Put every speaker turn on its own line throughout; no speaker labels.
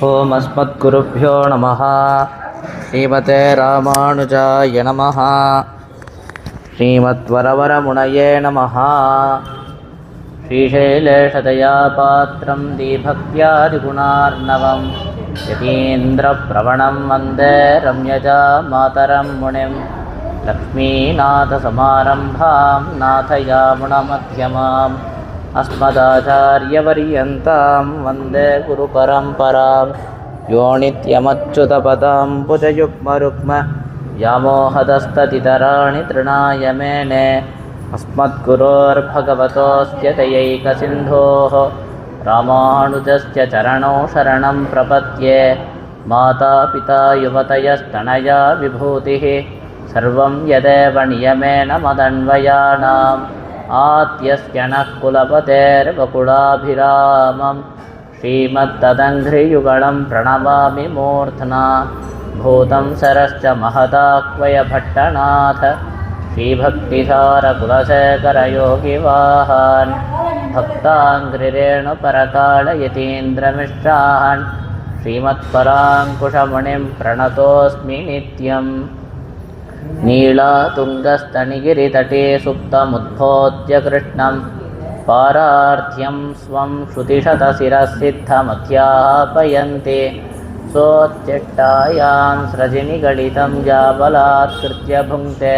ఓం అస్మద్గురుభ్యో నమః. శ్రీమతే రామానుజాయ నమః. శ్రీమద్వరవరమునయే నమః. శ్రీశైలేషదయాపాత్రం దీభక్త్యాదిగుణార్ణవం యతీంద్రప్రవణం వందే రమ్యజా మాతరం మునిం. లక్ష్మీనాథసమారంభాం నాథయామునమధ్యమాం అస్మదాచార్యపర్యంతాం వందే గురుపరంపరాం. యో నిత్యమచ్యుతపదాంబుజయుగ్మరుగ్మ వ్యామోహదస్తతితరాణి తృణాయ మేనే. అస్మద్గురోర్భగవతోస్య దయైకసింధోః రామానుజస్య చరణౌ శరణం ప్రపద్యే. మాతాపితా యువతయస్తనయా విభూతిః సర్వం యదేవ నియమేన మదన్వయానాం. ఆద్యస్య నః కులపతేర్వకులాభిరామం శ్రీమత్తదంఘ్రియుగళం ప్రణమామి మూర్ధ్నా. భూతం సరశ్చ మహదాక్వయ భట్టనాథ శ్రీభక్తిసారకులశేఖరయోగివాహాన్ భక్తాంఘ్రిరేణుపరకాళయతీంద్రమిశ్రాన్ శ్రీమత్పరాంకుశమునిం ప్రణతోస్మి నిత్యం. నీళాతుంగస్తనిగిరితటే సుప్తముద్బోధ్య కృష్ణం పారార్థ్యం స్వం శ్రుతిశతశిరసిద్ధమధ్యాపయంతే. సోత్తిష్టాయాం స్రజినిగళితం జాబలాత్కృత్య భుంక్తే.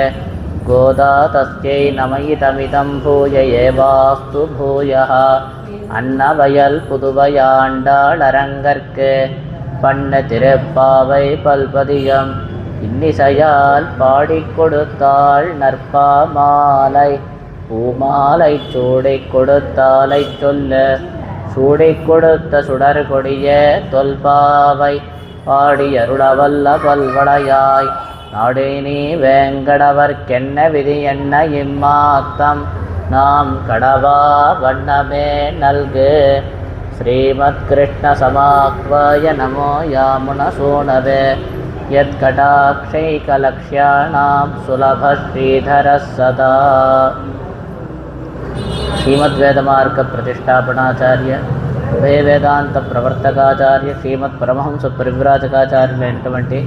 గోదా తస్యై నమయితమిదం భూయ ఏవాస్తు భూయః. అన్నవయల్ పుదువయాండాళరంగర్కే பண்ண திருப்பாவை பல்பதியம் இன்னிசையால் பாடிக் கொடுத்தாள் நற்பாமாலை. பூமாலை சூடிக் கொடுத்தாலை சொல்ல சூடிக் கொடுத்த சுடர் கொடிய தொல்பாவை பாடி அருளவல்ல பல்வளையாய். நாடினி வேங்கடவர்க்கென்ன விதி என்ன இம்மாத்தம் நாம் கடவா வண்ணமே நல்கு. శ్రీమత్కృష్ణ సమాహ్వాయ నమో యామున సూనవే. యత్కటాక్షైకలక్ష్యాణాం సులభ శ్రీధర సదా. శ్రీమద్వేదమార్గ ప్రతిష్టాపనాచార్య ఉభయ వేదాంత ప్రవర్తకాచార్య శ్రీమద్ పరమహంస పరివ్రాజకాచార్యులైనటువంటి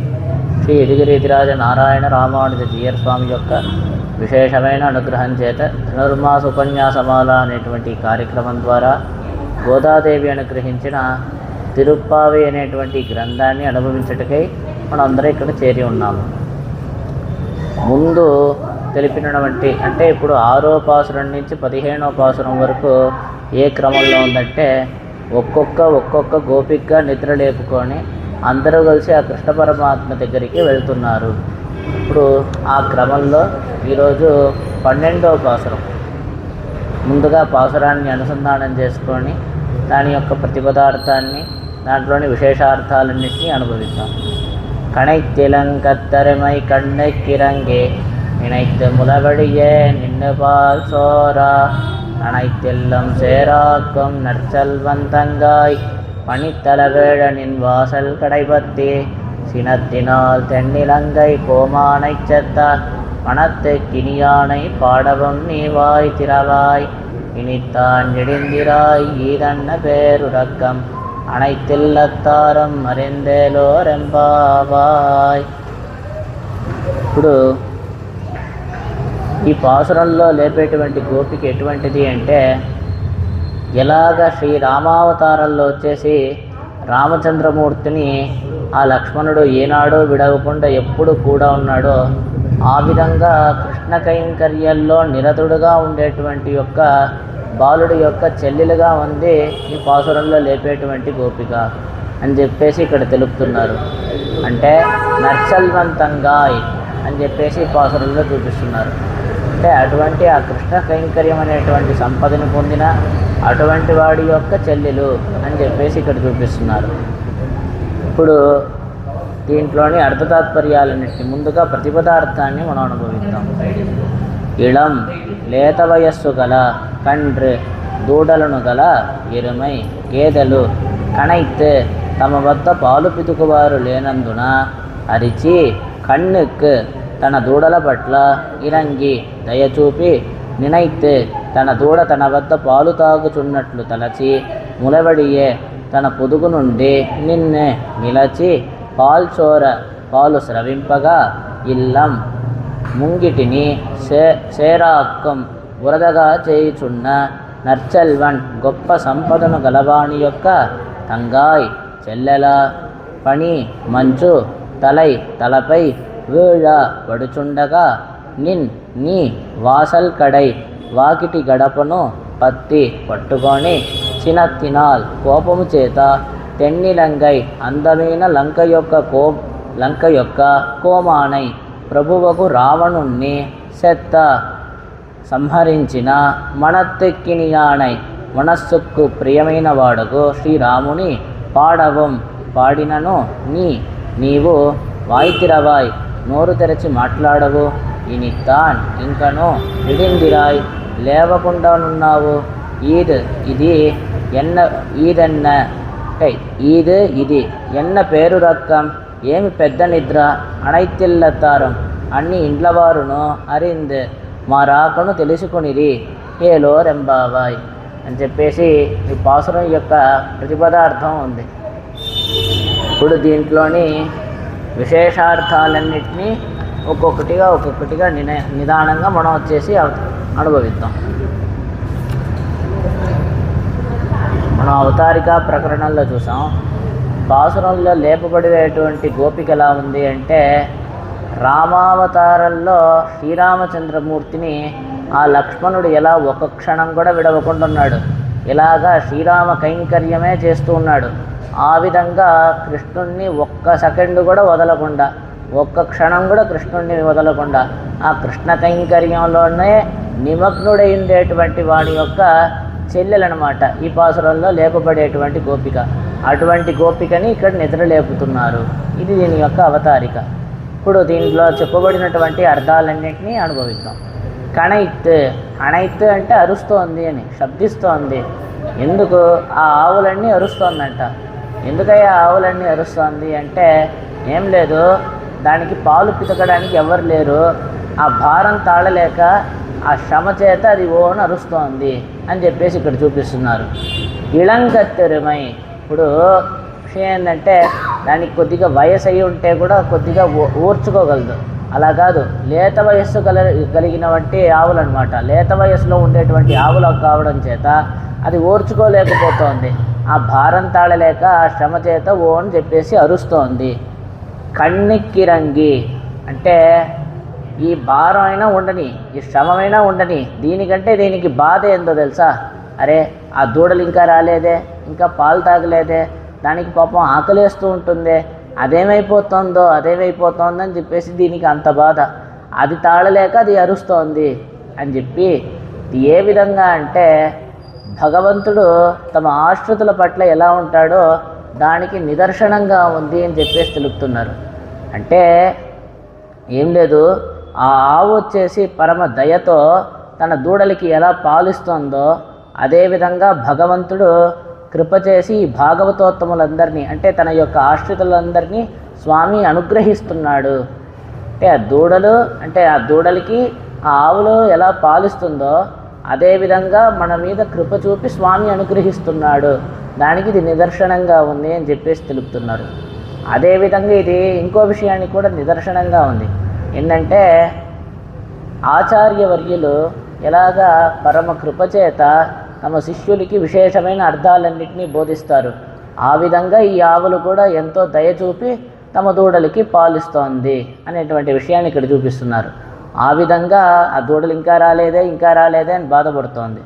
శ్రీ ఇదిగిరితిరాజ నారాయణ రామానుజ జీయర్ స్వామి యొక్క విశేషమైన అనుగ్రహం చేత ధనుర్మాస ఉపన్యాసమాల అనేటువంటి కార్యక్రమం ద్వారా గోదాదేవి అనుగ్రహించిన తిరుప్పావి అనేటువంటి గ్రంథాన్ని అనుభవించుటకై మనం అందరం ఇక్కడ చేరి ఉన్నాము. ముందు తెలిపినటువంటి అంటే ఇప్పుడు 6వ పాసురం నుంచి 15వ పాసురం వరకు ఏ క్రమంలో ఉందంటే ఒక్కొక్క గోపికగా నిద్ర లేపుకొని అందరూ కలిసి ఆ కృష్ణ పరమాత్మ దగ్గరికి వెళ్తున్నారు. ఇప్పుడు ఆ క్రమంలో ఈరోజు 12వ పాసురం. ముందుగా పాసురాన్ని అనుసంధానం చేసుకొని దాని యొక్క ప్రతిపదార్థాన్ని దాంట్లోని విశేషార్థాలన్నింటినీ అనుభవిస్తాం. கணைத்திலங்கத்தருமை கண்ணுக்கிறங்கே நினைத்து முலவடியே நின்று பால் சோரா. அனைத்தெல்லும் சேராக்கும் நற்செல்வந்தங்காய் பணித்தலவேழனின் வாசல் கடைபத்தி. சினத்தினால் தென்னிலங்கை கோமானை செத்தார் மனத்து கினியானை பாடவும் நீவாய் திறவாய். இனித்தான் இடிந்திராய் ஈதன்ன பேருறக்கம் அனைத்தில்லத்தாரம் அறிந்தேలోరెంబావాయ్. ఇప్పుడు ఈ పాసురంలో లేపేటువంటి గోపిక ఎటువంటిది అంటే ఎలాగ శ్రీరామావతారంలో వచ్చేసి రామచంద్రమూర్తిని ఆ లక్ష్మణుడు ఏనాడో విడవకుండా ఎప్పుడు కూడా ఉన్నాడో ఆ విధంగా కృష్ణ కైంకర్యాల్లో నిరతుడుగా ఉండేటువంటి యొక్క బాలుడి యొక్క చెల్లెలుగా ఉంది ఈ పాసురంలో లేపేటువంటి గోపిక అని చెప్పేసి ఇక్కడ తెలుపుతున్నారు. అంటే నర్చల్వంతంగా అని చెప్పేసి పాసురంలో చూపిస్తున్నారు. అంటే అటువంటి ఆ కృష్ణ కైంకర్యం అనేటువంటి సంపదను పొందిన అటువంటి వాడి యొక్క చెల్లెలు అని చెప్పేసి ఇక్కడ చూపిస్తున్నారు. ఇప్పుడు దీంట్లోని అర్థతాత్పర్యాలన్నింటినీ ముందుగా ప్రతిపదార్థాన్ని మనం అనుభవిస్తాం. ఇళం లేత వయస్సు గల కండ్రు దూడలను గల ఎరుమై గేదెలు కణైత్ తమ వద్ద పాలు పితుకువారు లేనందున అరిచి కన్నుక్ తన దూడల పట్ల ఇరంగి దయచూపి నినైత్ తన దూడ తన వద్ద పాలు తాగుచున్నట్లు తలచి ములవడియే తన పొదుగు నుండి నిన్నే నిలచి పాలు స్రవింపగా ఇల్లం ముంగిటిని సేరాక్కం వరదగా చేయుచున్న నర్చల్వన్ గొప్ప సంపదను గలవాణి యొక్క తంగాయ్ చెల్లెల పని మంచు తలపై వీళ్ళ పడుచుండగా నీ వాసల్ కడై వాకిటి గడపను పత్తి పట్టుకొని చినత్తినాల్ కోపము చేత తెన్నిలంగై అందమైన లంక యొక్క కోమానై ప్రభువకు రావణుణ్ణి సెత్త సంహరించిన మనత్తెక్కినియానై మనస్సుకు ప్రియమైన వాడుకు శ్రీరాముని పాడినను నీవు వాయితిరవాయ్ నోరు తెరచి మాట్లాడవు ఇనిత్తాన్ ఇంకను విడిందిరాయ్ లేవకుండానున్నావు ఇది ఎన్న పేరు రక్కం ఏమి పెద్ద నిద్ర అణైతిల్లతారం అన్ని ఇండ్లవారును అరింద్ మా రాకను తెలుసుకునిరి ఏలో రెంబావాయ్ అని చెప్పేసి ఈ పాసురం యొక్క ప్రతిపదార్థం ఉంది. ఇప్పుడు దీంట్లోని విశేషార్థాలన్నింటినీ ఒక్కొక్కటిగా నిదానంగా మనం వచ్చేసి అనుభవిద్దాం. మనం అవతారిక ప్రకరణంలో చూసాం. పాసురంలో లేపబడేటువంటి గోపిక ఎలా ఉంది అంటే, రామావతారంలో శ్రీరామచంద్రమూర్తిని ఆ లక్ష్మణుడు ఎలా ఒక క్షణం కూడా విడవకుండా ఉన్నాడు, ఇలాగా శ్రీరామ కైంకర్యమే చేస్తూ ఉన్నాడు. ఆ విధంగా కృష్ణుణ్ణి ఒక్క సెకండ్ కూడా వదలకుండా, ఒక్క క్షణం కూడా కృష్ణుణ్ణి వదలకుండా ఆ కృష్ణ కైంకర్యంలోనే నిమగ్నుడై ఉండేటువంటి వాడి యొక్క చెల్లెలన్నమాట ఈ పాసురంలో లేపబడేటువంటి గోపిక. అటువంటి గోపికని ఇక్కడ నిద్రలేపుతున్నారు. ఇది దీని యొక్క అవతారిక. ఇప్పుడు దీంట్లో చెప్పబడినటువంటి అర్థాలన్నింటినీ అనుభవిద్దాం. కణైత్ అంటే అరుస్తోంది అని, శబ్దిస్తోంది. ఎందుకు ఆ ఆవులన్నీ అరుస్తోందంట. ఎందుకయ్యా ఆవులన్నీ అరుస్తోంది అంటే, ఏం లేదు, దానికి పాలు పితకడానికి ఎవరు లేరు, ఆ భారం తాళలేక ఆ శ్రమ చేత అది ఓను అరుస్తోంది అని చెప్పేసి ఇక్కడ చూపిస్తున్నారు. ఇళంకత్తెరుమై, ఇప్పుడు విషయం ఏంటంటే, దానికి కొద్దిగా వయసు అయి ఉంటే కూడా కొద్దిగా ఓర్చుకోగలదు. అలా కాదు, లేత వయస్సు కలిగినటువంటి ఆవులు అనమాట. లేత వయస్సులో ఉండేటువంటి ఆవులు కావడం చేత అది ఓర్చుకోలేకపోతోంది. ఆ భారం తాళలేక ఆ శ్రమ చేత ఓ అని చెప్పేసి అరుస్తోంది. కన్నెక్కిరంగి అంటే, ఈ భారం అయినా ఉండని, ఈ శ్రమమైనా ఉండని, దీనికి బాధ ఏందో తెలుసా? అరే, ఆ దూడలు ఇంకా రాలేదే, ఇంకా పాలు తాగలేదే, దానికి పాపం ఆకలేస్తూ ఉంటుంది, అదేమైపోతుందో అని చెప్పేసి దీనికి అంత బాధ, అది తాళలేక అది అరుస్తోంది అని చెప్పి. ఏ విధంగా అంటే, భగవంతుడు తమ ఆశ్రితుల పట్ల ఎలా ఉంటాడో దానికి నిదర్శనంగా ఉంది అని చెప్పేసి తెలుపుతున్నారు. అంటే ఏం లేదు, ఆ ఆవు వచ్చేసి పరమ దయతో తన దూడలకి ఎలా పాలిస్తుందో అదేవిధంగా భగవంతుడు కృప చేసి భాగవతోత్తములందరినీ, అంటే తన యొక్క ఆశ్రితులందరినీ స్వామి అనుగ్రహిస్తున్నాడు. అంటే ఆ దూడలకి ఆ ఆవులు ఎలా పాలిస్తుందో అదేవిధంగా మన మీద కృప చూపి స్వామి అనుగ్రహిస్తున్నాడు, దానికి ఇది నిదర్శనంగా ఉంది అని చెప్పేసి తెలుపుతున్నారు. అదేవిధంగా ఇది ఇంకో విషయానికి కూడా నిదర్శనంగా ఉంది. ఏంటంటే, ఆచార్యవర్యులు ఎలాగా పరమ కృపచేత తమ శిష్యులకి విశేషమైన అర్థాలన్నింటినీ బోధిస్తారు, ఆ విధంగా ఈ ఆవులు కూడా ఎంతో దయచూపి తమ దూడలకి పాలిస్తోంది అనేటువంటి విషయాన్ని ఇక్కడ చూపిస్తున్నారు. ఆ విధంగా ఆ దూడలు ఇంకా రాలేదే అని బాధపడుతోంది.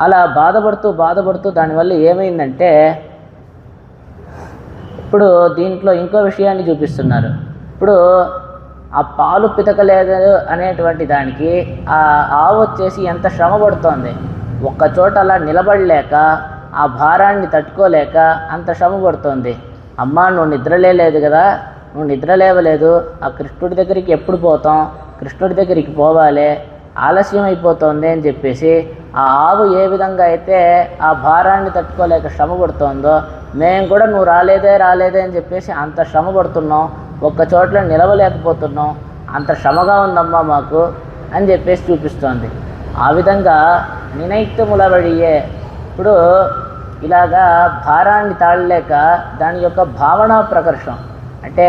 అలా బాధపడుతూ దానివల్ల ఏమైందంటే, ఇప్పుడు దీంట్లో ఇంకో విషయాన్ని చూపిస్తున్నారు. ఇప్పుడు ఆ పాలు పితకలేదు అనేటువంటి దానికి ఆ ఆవు వచ్చేసి ఎంత శ్రమ పడుతోంది. ఒక్కచోట అలా నిలబడలేక, ఆ భారాన్ని తట్టుకోలేక అంత శ్రమ పడుతోంది. అమ్మా, నువ్వు నిద్రలేదు కదా, నువ్వు నిద్రలేవలేదు, ఆ కృష్ణుడి దగ్గరికి ఎప్పుడు పోతాం, కృష్ణుడి దగ్గరికి పోవాలి, ఆలస్యం అయిపోతుంది అని చెప్పేసి ఆ ఆవు ఏ విధంగా అయితే ఆ భారాన్ని తట్టుకోలేక శ్రమ పడుతోందో, మేము కూడా నువ్వు రాలేదే అని చెప్పేసి అంత శ్రమ పడుతున్నాం, ఒక్క చోట్ల నిలవలేకపోతున్నాం, అంత శ్రమగా ఉందమ్మా మాకు అని చెప్పేసి చూపిస్తోంది. ఆ విధంగా నినైత్తుములబడియే, ఇప్పుడు ఇలాగా భారాన్ని తాళలేక దాని యొక్క భావన ప్రకర్షం అంటే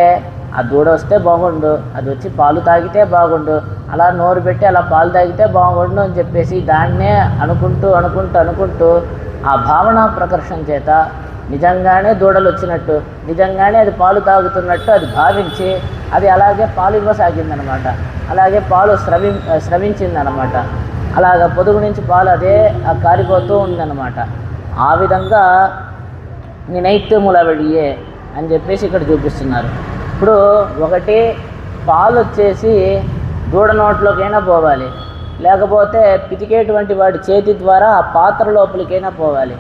ఆ దూడ వస్తే బాగుండు, అది వచ్చి పాలు తాగితే బాగుండు, అలా నోరు పెట్టి అలా పాలు తాగితే బాగుండు అని చెప్పేసి దాన్నే అనుకుంటూ ఆ భావన ప్రకర్షణ చేత నిజంగానే దూడలు వచ్చినట్టు, నిజంగానే అది పాలు తాగుతున్నట్టు అది భావించి అది అలాగే పాలు ఇవ్వసాగిందనమాట. అలాగే పాలు స్రవించిందనమాట. అలాగ పొదుగు నుంచి పాలు అదే కారిపోతూ ఉందన్నమాట. ఆ విధంగా నినైత్యముల వెళ్ళియే అని చెప్పేసి ఇక్కడ చూపిస్తున్నారు. ఇప్పుడు ఒకటి పాలు వచ్చేసి దూడ నోట్లోకైనా పోవాలి, లేకపోతే పితికేటువంటి వాడి చేతి ద్వారా ఆ పాత్ర లోపలికైనా పోవాలి.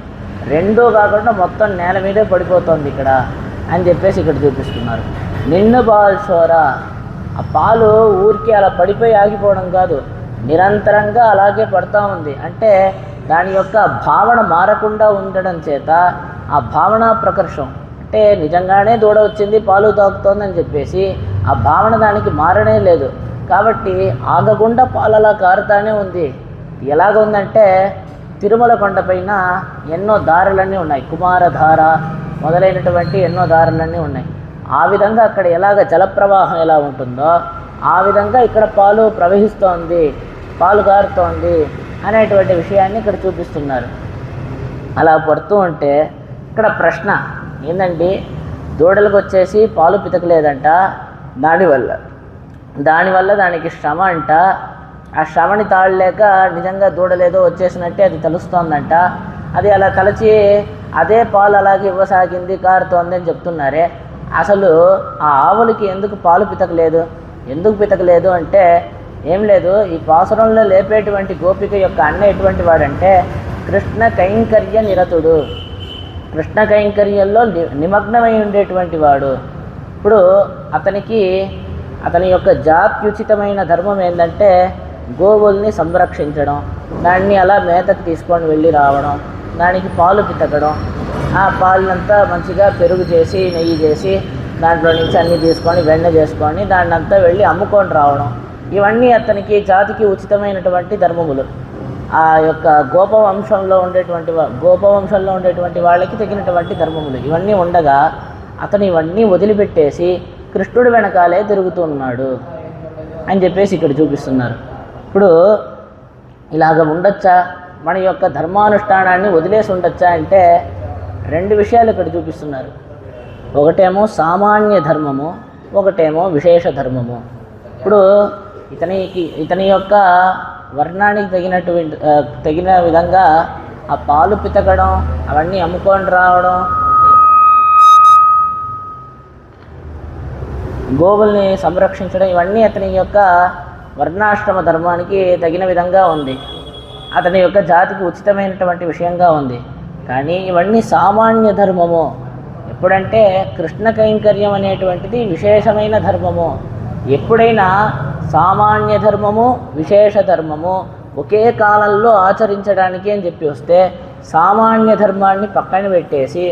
రెండూ కాకుండా మొత్తం నేల మీదే పడిపోతుంది ఇక్కడ అని చెప్పేసి ఇక్కడ చూపిస్తున్నారు. నిన్ను బాల్చోరా, ఆ పాలు ఊరికి అలా పడిపోయి ఆగిపోవడం కాదు, నిరంతరంగా అలాగే పడుతూ ఉంది. అంటే దాని యొక్క భావన మారకుండా ఉండడం చేత ఆ భావన ప్రకర్షం అంటే నిజంగానే దూడ వచ్చింది పాలు తాగుతోందని చెప్పేసి ఆ భావన దానికి మారనే లేదు. కాబట్టి ఆగకుండా పాలలా కారుతానే ఉంది. ఎలాగ ఉందంటే తిరుమల కొండపైన ఎన్నో దారులన్నీ ఉన్నాయి, కుమారధార మొదలైనటువంటి ఎన్నో దారులన్నీ ఉన్నాయి. ఆ విధంగా అక్కడ ఎలాగ జలప్రవాహం ఎలా ఉంటుందో ఆ విధంగా ఇక్కడ పాలు ప్రవహిస్తోంది, పాలు కారుతోంది అనేటువంటి విషయాన్ని ఇక్కడ చూపిస్తున్నారు. అలా పడుతూ ఉంటే ఇక్కడ ప్రశ్న ఏందండి, దూడలకు వచ్చేసి పాలు పితకలేదంట, దానివల్ల దానికి శ్రమ అంట, ఆ శ్రమని తాళలేక నిజంగా దూడలేదో వచ్చేసినట్టే అది తెలుస్తోందంట. అది అలా తలచి అదే పాలు అలాగే ఇవ్వసాగింది, కారుతోంది అని చెప్తున్నారే. అసలు ఆ ఆవులకి ఎందుకు పాలు పితకలేదు? ఎందుకు పితకలేదు అంటే ఏం లేదు, ఈ పాసురంలో లేపేటువంటి గోపిక యొక్క అన్న ఎటువంటి వాడంటే కృష్ణ కైంకర్య నిరతుడు, కృష్ణ కైంకర్యంలో నిమగ్నమై ఉండేటువంటి వాడు. ఇప్పుడు అతని యొక్క జాత్యుచితమైన ధర్మం ఏంటంటే గోవుల్ని సంరక్షించడం, దాన్ని అలా మేతకు తీసుకొని వెళ్ళి రావడం, దానికి పాలు పితకడం, ఆ పాలనంతా మంచిగా పెరుగు చేసి నెయ్యి చేసి దాంట్లో నుంచి అన్నీ తీసుకొని వెన్న చేసుకొని దాన్ని అంతా వెళ్ళి అమ్ముకొని రావడం, ఇవన్నీ అతనికి జాతికి ఉచితమైనటువంటి ధర్మములు. ఆ యొక్క గోపవంశంలో ఉండేటువంటి వాళ్ళకి తగినటువంటి ధర్మములు ఇవన్నీ ఉండగా అతను ఇవన్నీ వదిలిపెట్టేసి కృష్ణుడి వెనకాలే తిరుగుతున్నాడు అని చెప్పేసి ఇక్కడ చూపిస్తున్నారు. ఇప్పుడు ఇలాగ ఉండొచ్చా, మన యొక్క ధర్మానుష్ఠానాన్ని వదిలేసి ఉండొచ్చా అంటే రెండు విషయాలు ఇక్కడ చూపిస్తున్నారు. ఒకటేమో సామాన్య ధర్మము, ఒకటేమో విశేష ధర్మము. ఇప్పుడు ఇతని యొక్క వర్ణానికి తగిన విధంగా ఆ పాలు పితకడం, అవన్నీ అమ్ముకొని రావడం, గోవుల్ని సంరక్షించడం, ఇవన్నీ అతని యొక్క వర్ణాశ్రమ ధర్మానికి తగిన విధంగా ఉంది, అతని యొక్క జాతికి ఉచితమైనటువంటి విషయంగా ఉంది. కానీ ఇవన్నీ సామాన్య ధర్మము. ఎప్పుడంటే కృష్ణ కైంకర్యం అనేటువంటిది విశేషమైన ధర్మము. ఎప్పుడైనా సామాన్య ధర్మము విశేష ధర్మము ఒకే కాలంలో ఆచరించడానికి అని చెప్పి వస్తే సామాన్య ధర్మాన్ని పక్కన పెట్టేసి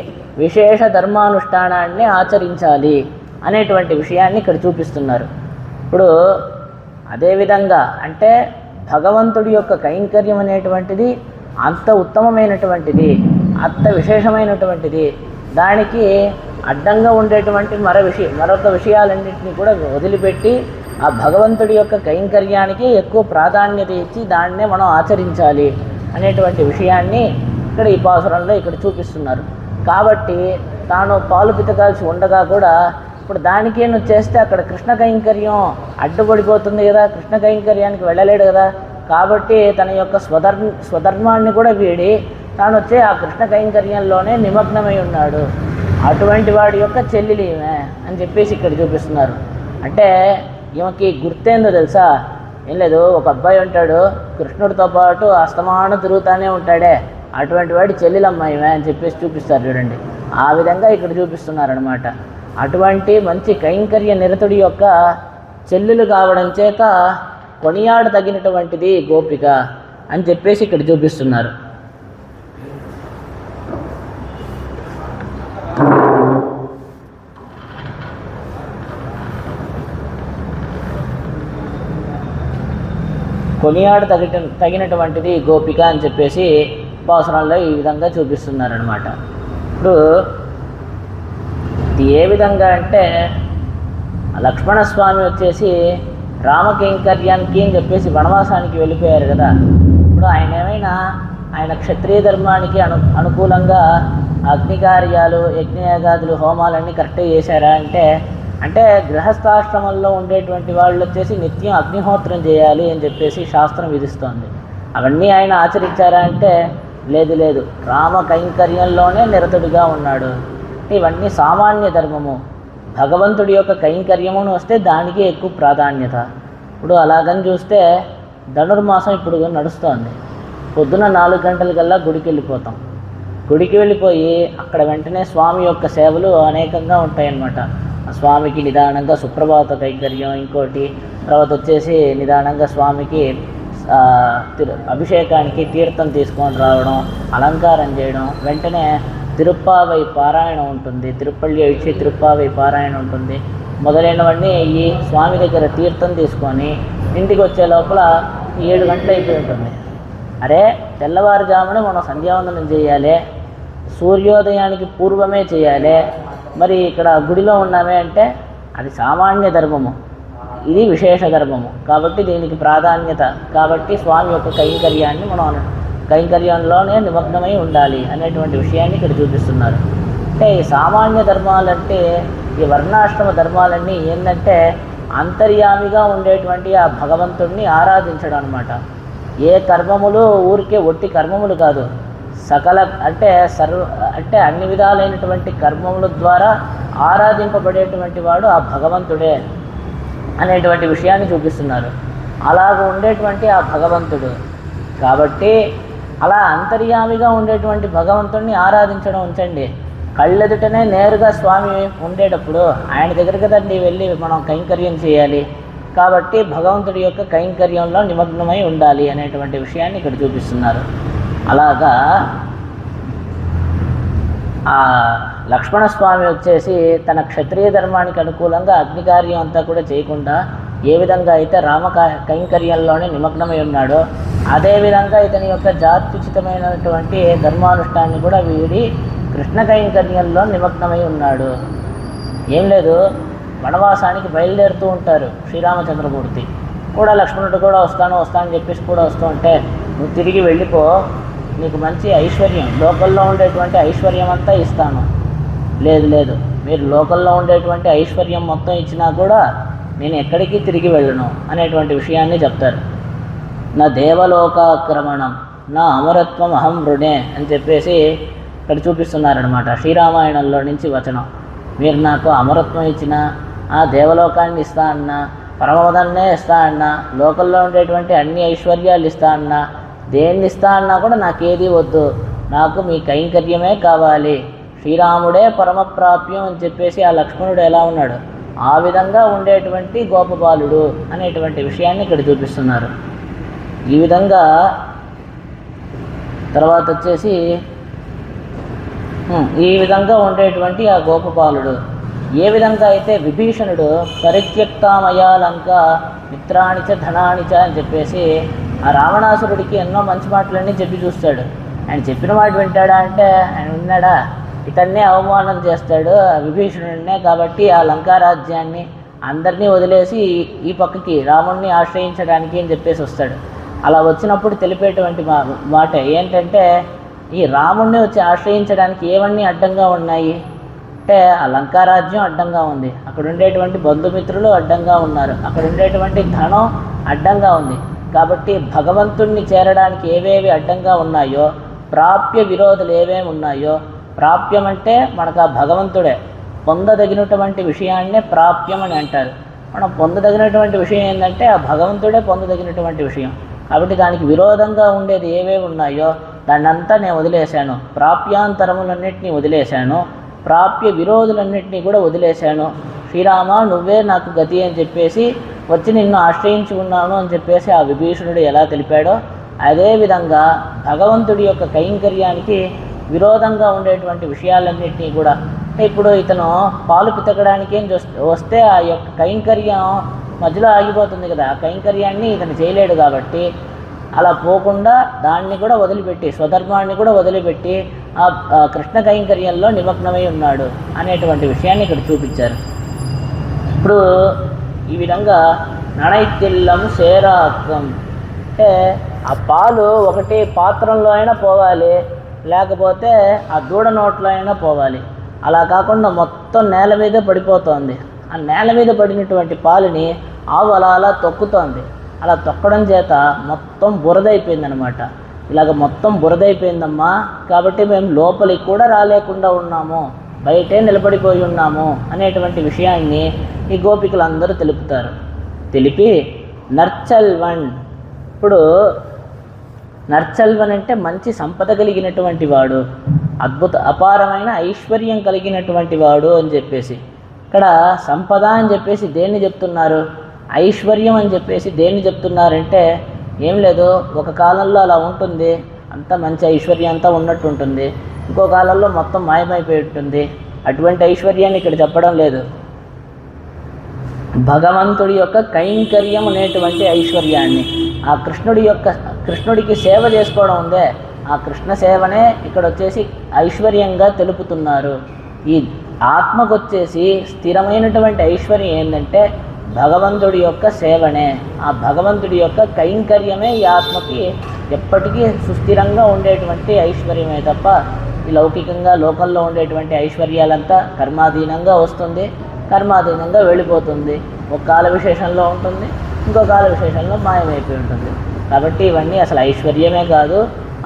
విశేష ధర్మానుష్ఠానాన్ని ఆచరించాలి అనేటువంటి విషయాన్ని ఇక్కడ చూపిస్తున్నారు. ఇప్పుడు అదేవిధంగా అంటే భగవంతుడి యొక్క కైంకర్యం అనేటువంటిది అంత ఉత్తమమైనటువంటిది, అంత విశేషమైనటువంటిది. దానికి అడ్డంగా ఉండేటువంటి మరొక విషయాలన్నింటినీ కూడా వదిలిపెట్టి ఆ భగవంతుడి యొక్క కైంకర్యానికి ఎక్కువ ప్రాధాన్యత ఇచ్చి దాన్నే మనం ఆచరించాలి అనేటువంటి విషయాన్ని ఇక్కడ ఈ పాసురంలో ఇక్కడ చూపిస్తున్నారు. కాబట్టి తాను పాలు పితకాల్సి ఉండగా కూడా ఇప్పుడు దానికేను చేస్తే అక్కడ కృష్ణ కైంకర్యం అడ్డుపడిపోతుంది కదా, కృష్ణ కైంకర్యానికి వెళ్ళలేడు కదా. కాబట్టి తన యొక్క స్వధర్మాన్ని కూడా వీడి తాను వచ్చే ఆ కృష్ణ కైంకర్యంలోనే నిమగ్నమై ఉన్నాడు. అటువంటి వాడి యొక్క చెల్లెలు ఈమె అని చెప్పేసి ఇక్కడ చూపిస్తున్నారు. అంటే ఈమెకి గుర్తేందో తెలుసా? ఏం లేదు, ఒక అబ్బాయి ఉంటాడు, కృష్ణుడితో పాటు అస్తమానం తిరుగుతూనే ఉంటాడే, అటువంటి వాడి చెల్లెలమ్మ ఈమె అని చెప్పేసి చూపిస్తారు చూడండి. ఆ విధంగా ఇక్కడ చూపిస్తున్నారనమాట. అటువంటి మంచి కైంకర్య నిరతుడి యొక్క చెల్లెలు కావడం చేత కొనియాడదగినటువంటిది గోపిక అని చెప్పేసి ఇక్కడ చూపిస్తున్నారు. తగినటువంటిది గోపిక అని చెప్పేసి పాసురంలో ఈ విధంగా చూపిస్తున్నారనమాట. ఇప్పుడు ఇది ఏ విధంగా అంటే లక్ష్మణస్వామి వచ్చేసి రామకైంకర్యానికి అని చెప్పేసి వనవాసానికి వెళ్ళిపోయారు కదా. ఇప్పుడు ఆయన ఏమైనా ఆయన క్షత్రియ ధర్మానికి అనుకూలంగా అగ్నికార్యాలు యజ్ఞయాగాదులు హోమాలన్నీ కరెక్ట్గా చేశారా అంటే గృహస్థాశ్రమంలో ఉండేటువంటి వాళ్ళు వచ్చేసి నిత్యం అగ్నిహోత్రం చేయాలి అని చెప్పేసి శాస్త్రం విధిస్తోంది. అవన్నీ ఆయన ఆచరించారా అంటే లేదు, రామ కైంకర్యంలోనే నిరతుడిగా ఉన్నాడు. ఇవన్నీ సామాన్య ధర్మము. భగవంతుడి యొక్క కైంకర్యమును వస్తే దానికి ఎక్కువ ప్రాధాన్యత. ఇప్పుడు అలాగని చూస్తే ధనుర్మాసం ఇప్పుడు నడుస్తోంది. పొద్దున 4 గంటలకల్లా గుడికి వెళ్ళిపోతాం. గుడికి వెళ్ళిపోయి అక్కడ వెంటనే స్వామి యొక్క సేవలు అనేకంగా ఉంటాయన్నమాట. స్వామికి నిదానంగా సుప్రభాత కైంకర్యం, ఇంకోటి తర్వాత వచ్చేసి నిదానంగా స్వామికి అభిషేకానికి తీర్థం తీసుకొని రావడం, అలంకారం చేయడం, వెంటనే తిరుప్పావై పారాయణం ఉంటుంది, తిరుపల్లి ఇచ్చి తిరుప్పావై పారాయణం ఉంటుంది. మొదలైనవన్నీ ఈ స్వామి దగ్గర తీర్థం తీసుకొని ఇంటికి వచ్చే లోపల 7 గంటలు అయిపోయి ఉంటుంది. అరే తెల్లవారుజామున మనం సంధ్యావందనం చేయాలి, సూర్యోదయానికి పూర్వమే చేయాలి. మరి ఇక్కడ గుడిలో ఉన్నామే అంటే అది సామాన్య ధర్మము, ఇది విశేష ధర్మము కాబట్టి దీనికి ప్రాధాన్యత. కాబట్టి స్వామి యొక్క కైంకర్యాన్ని మనం కైంకర్యంలోనే నిమగ్నమై ఉండాలి అనేటువంటి విషయాన్ని ఇక్కడ చూపిస్తున్నారు. అంటే ఈ సామాన్య ధర్మాలంటే ఈ వర్ణాశ్రమ ధర్మాలన్నీ ఏంటంటే అంతర్యామిగా ఉండేటువంటి ఆ భగవంతుడిని ఆరాధించడం అనమాట. ఏ కర్మములు ఊరికే ఒట్టి కర్మములు కాదు, సకల అంటే అన్ని విధాలైనటువంటి కర్మముల ద్వారా ఆరాధింపబడేటువంటి వాడు ఆ భగవంతుడే అనేటువంటి విషయాన్ని చూపిస్తున్నారు. అలాగ ఉండేటువంటి ఆ భగవంతుడు కాబట్టి అలా అంతర్యామిగా ఉండేటువంటి భగవంతుడిని ఆరాధించడం ఉంచండి. కళ్ళెదుటనే నేరుగా స్వామి ఉండేటప్పుడు ఆయన దగ్గర కదండి వెళ్ళి మనం కైంకర్యం చేయాలి. కాబట్టి భగవంతుడి యొక్క కైంకర్యంలో నిమగ్నమై ఉండాలి అనేటువంటి విషయాన్ని ఇక్కడ చూపిస్తున్నారు. అలాగా ఆ లక్ష్మణస్వామి వచ్చేసి తన క్షత్రియ ధర్మానికి అనుకూలంగా అగ్నికార్యం అంతా కూడా చేయకుండా ఏ విధంగా అయితే కైంకర్యంలోనే నిమగ్నమై ఉన్నాడో అదేవిధంగా ఇతని యొక్క జాత్యుచితమైనటువంటి ధర్మానుష్ఠాన్ని కూడా వీడి కృష్ణ కైంకర్యంలో నిమగ్నమై ఉన్నాడు. ఏం లేదు, వనవాసానికి బయలుదేరుతూ ఉంటారు శ్రీరామచంద్రమూర్తి కూడా. లక్ష్మణుడు కూడా వస్తాను చెప్పేసి కూడా వస్తూ ఉంటే నువ్వు తిరిగి వెళ్ళిపో, నీకు మంచి ఐశ్వర్యం, లోకల్లో ఉండేటువంటి ఐశ్వర్యం అంతా ఇస్తాను. లేదు, మీరు లోకల్లో ఉండేటువంటి ఐశ్వర్యం మొత్తం ఇచ్చినా కూడా నేను ఎక్కడికి తిరిగి వెళ్ళను అనేటువంటి విషయాన్ని చెప్తారు. నా దేవలోకాక్రమణం నా అమరత్వం అహం వృణే అని చెప్పేసి ఇక్కడ చూపిస్తున్నారనమాట. శ్రీరామాయణంలో నుంచి వచనం. మీరు నాకు అమరత్వం ఇచ్చినా, ఆ దేవలోకాన్ని ఇస్తా అన్నా, పరమపదాన్నే ఇస్తా అన్నా, లోకల్లో ఉండేటువంటి అన్ని ఐశ్వర్యాలు ఇస్తా అన్నా, దేన్ని ఇస్తా అన్నా కూడా నాకేది వద్దు, నాకు మీ కైంకర్యమే కావాలి, శ్రీరాముడే పరమప్రాప్యం అని చెప్పేసి ఆ లక్ష్మణుడు ఎలా ఉన్నాడు ఆ విధంగా ఉండేటువంటి గోపబాలుడు అనేటువంటి విషయాన్ని ఇక్కడ చూపిస్తున్నారు. ఈ విధంగా తర్వాత వచ్చేసి ఈ విధంగా ఉండేటువంటి ఆ గోపబాలుడు ఏ విధంగా అయితే విభీషణుడు పరిత్యక్తామయా లంక మిత్రాణిచ ధనానిచ అని చెప్పేసి ఆ రావణాసురుడికి ఎన్నో మంచి మాటలన్నీ చెప్పి చూస్తాడు. ఆయన చెప్పిన మాట వింటాడా అంటే ఆయన విన్నాడా? ఇతన్నే అవమానం చేస్తాడు విభీషణుడినే. కాబట్టి ఆ లంకారాజ్యాన్ని అందరినీ వదిలేసి ఈ పక్కకి రాముడిని ఆశ్రయించడానికి అని చెప్పేసి వస్తాడు. అలా వచ్చినప్పుడు తెలిపేటువంటి మాట ఏంటంటే ఈ రాముడిని వచ్చి ఆశ్రయించడానికి ఏవన్నీ అడ్డంగా ఉన్నాయి అంటే ఆ లంకారాజ్యం అడ్డంగా ఉంది, అక్కడ ఉండేటువంటి బంధుమిత్రులు అడ్డంగా ఉన్నారు, అక్కడ ఉండేటువంటి ధనం అడ్డంగా ఉంది. కాబట్టి భగవంతుణ్ణి చేరడానికి ఏవేవి అడ్డంగా ఉన్నాయో, ప్రాప్య విరోధులు ఏవేమి ఉన్నాయో, ప్రాప్యం అంటే మనకు ఆ భగవంతుడే, పొందదగినటువంటి విషయాన్నే ప్రాప్యం అని అంటారు. మనం పొందదగినటువంటి విషయం ఏంటంటే ఆ భగవంతుడే పొందదగినటువంటి విషయం. కాబట్టి దానికి విరోధంగా ఉండేది ఏవేవి ఉన్నాయో దాన్నంతా నేను వదిలేశాను, ప్రాప్యాంతరములన్నింటినీ వదిలేశాను, ప్రాప్య విరోధులన్నింటినీ కూడా వదిలేశాను. శ్రీరామ నువ్వే నాకు గతి అని చెప్పేసి వచ్చి నిన్ను ఆశ్రయించి ఉన్నాను అని చెప్పేసి ఆ విభీషణుడు ఎలా తెలిపాడో అదేవిధంగా భగవంతుడి యొక్క కైంకర్యానికి విరోధంగా ఉండేటువంటి విషయాలన్నింటినీ కూడా ఇప్పుడు ఇతను పాలు పితకడానికి వస్తే ఆ యొక్క కైంకర్యం మధ్యలో ఆగిపోతుంది కదా, ఆ కైంకర్యాన్ని ఇతను చేయలేడు. కాబట్టి అలా పోకుండా దాన్ని కూడా వదిలిపెట్టి, స్వధర్మాన్ని కూడా వదిలిపెట్టి ఆ కృష్ణ కైంకర్యంలో నిమగ్నమై ఉన్నాడు అనేటువంటి విషయాన్ని ఇక్కడ చూపించారు. ఇప్పుడు ఈ విధంగా ననైతిల్లం సేరాకం అంటే ఆ పాలు ఒకటి పాత్రలో అయినా పోవాలి, లేకపోతే ఆ దూడ నోట్లో అయినా పోవాలి. అలా కాకుండా మొత్తం నేల మీదే పడిపోతుంది. ఆ నేల మీద పడినటువంటి పాలుని ఆవు అలా అలా తొక్కుతోంది. అలా తొక్కడం చేత మొత్తం బురదైపోయిందనమాట. ఇలాగ మొత్తం బురదైపోయిందమ్మా, కాబట్టి మేము లోపలికి కూడా రాలేకుండా ఉన్నాము, బయటే నిలబడిపోయి ఉన్నాము అనేటువంటి విషయాన్ని ఈ గోపికలందరూ తెలుపుతారు. తెలిపి నర్చల్వన్, ఇప్పుడు నర్చల్వన్ అంటే మంచి సంపద కలిగినటువంటి వాడు, అపారమైన ఐశ్వర్యం కలిగినటువంటి వాడు అని చెప్పేసి. ఇక్కడ సంపద అని చెప్పేసి దేన్ని చెప్తున్నారు, ఐశ్వర్యం అని చెప్పేసి దేన్ని చెప్తున్నారంటే ఏం లేదు, ఒక కాలంలో అలా ఉంటుంది, అంత మంచి ఐశ్వర్యం అంతా ఉన్నట్టు ఉంటుంది, ఇంకో కాలంలో మొత్తం మాయమైపోయి ఉంటుంది. అటువంటి ఐశ్వర్యాన్ని ఇక్కడ చెప్పడం లేదు. భగవంతుడి యొక్క కైంకర్యం అనేటువంటి ఐశ్వర్యాన్ని, ఆ కృష్ణుడికి సేవ చేసుకోవడం ఉందే, ఆ కృష్ణ సేవనే ఇక్కడ వచ్చేసి ఐశ్వర్యంగా తెలుపుతున్నారు. ఈ ఆత్మకు వచ్చేసి స్థిరమైనటువంటి ఐశ్వర్యం ఏంటంటే భగవంతుడి యొక్క సేవనే, ఆ భగవంతుడి యొక్క కైంకర్యమే ఈ ఆత్మకి ఎప్పటికీ సుస్థిరంగా ఉండేటువంటి ఐశ్వర్యమే తప్ప ఈ లౌకికంగా లోకంలో ఉండేటువంటి ఐశ్వర్యాలంతా కర్మాధీనంగా వస్తుంది, కర్మాధీనంగా వెళ్ళిపోతుంది. ఒక కాల విశేషంలో ఉంటుంది, ఇంకో కాల విశేషంలో మాయమైపోయి ఉంటుంది. కాబట్టి ఇవన్నీ అసలు ఐశ్వర్యమే కాదు,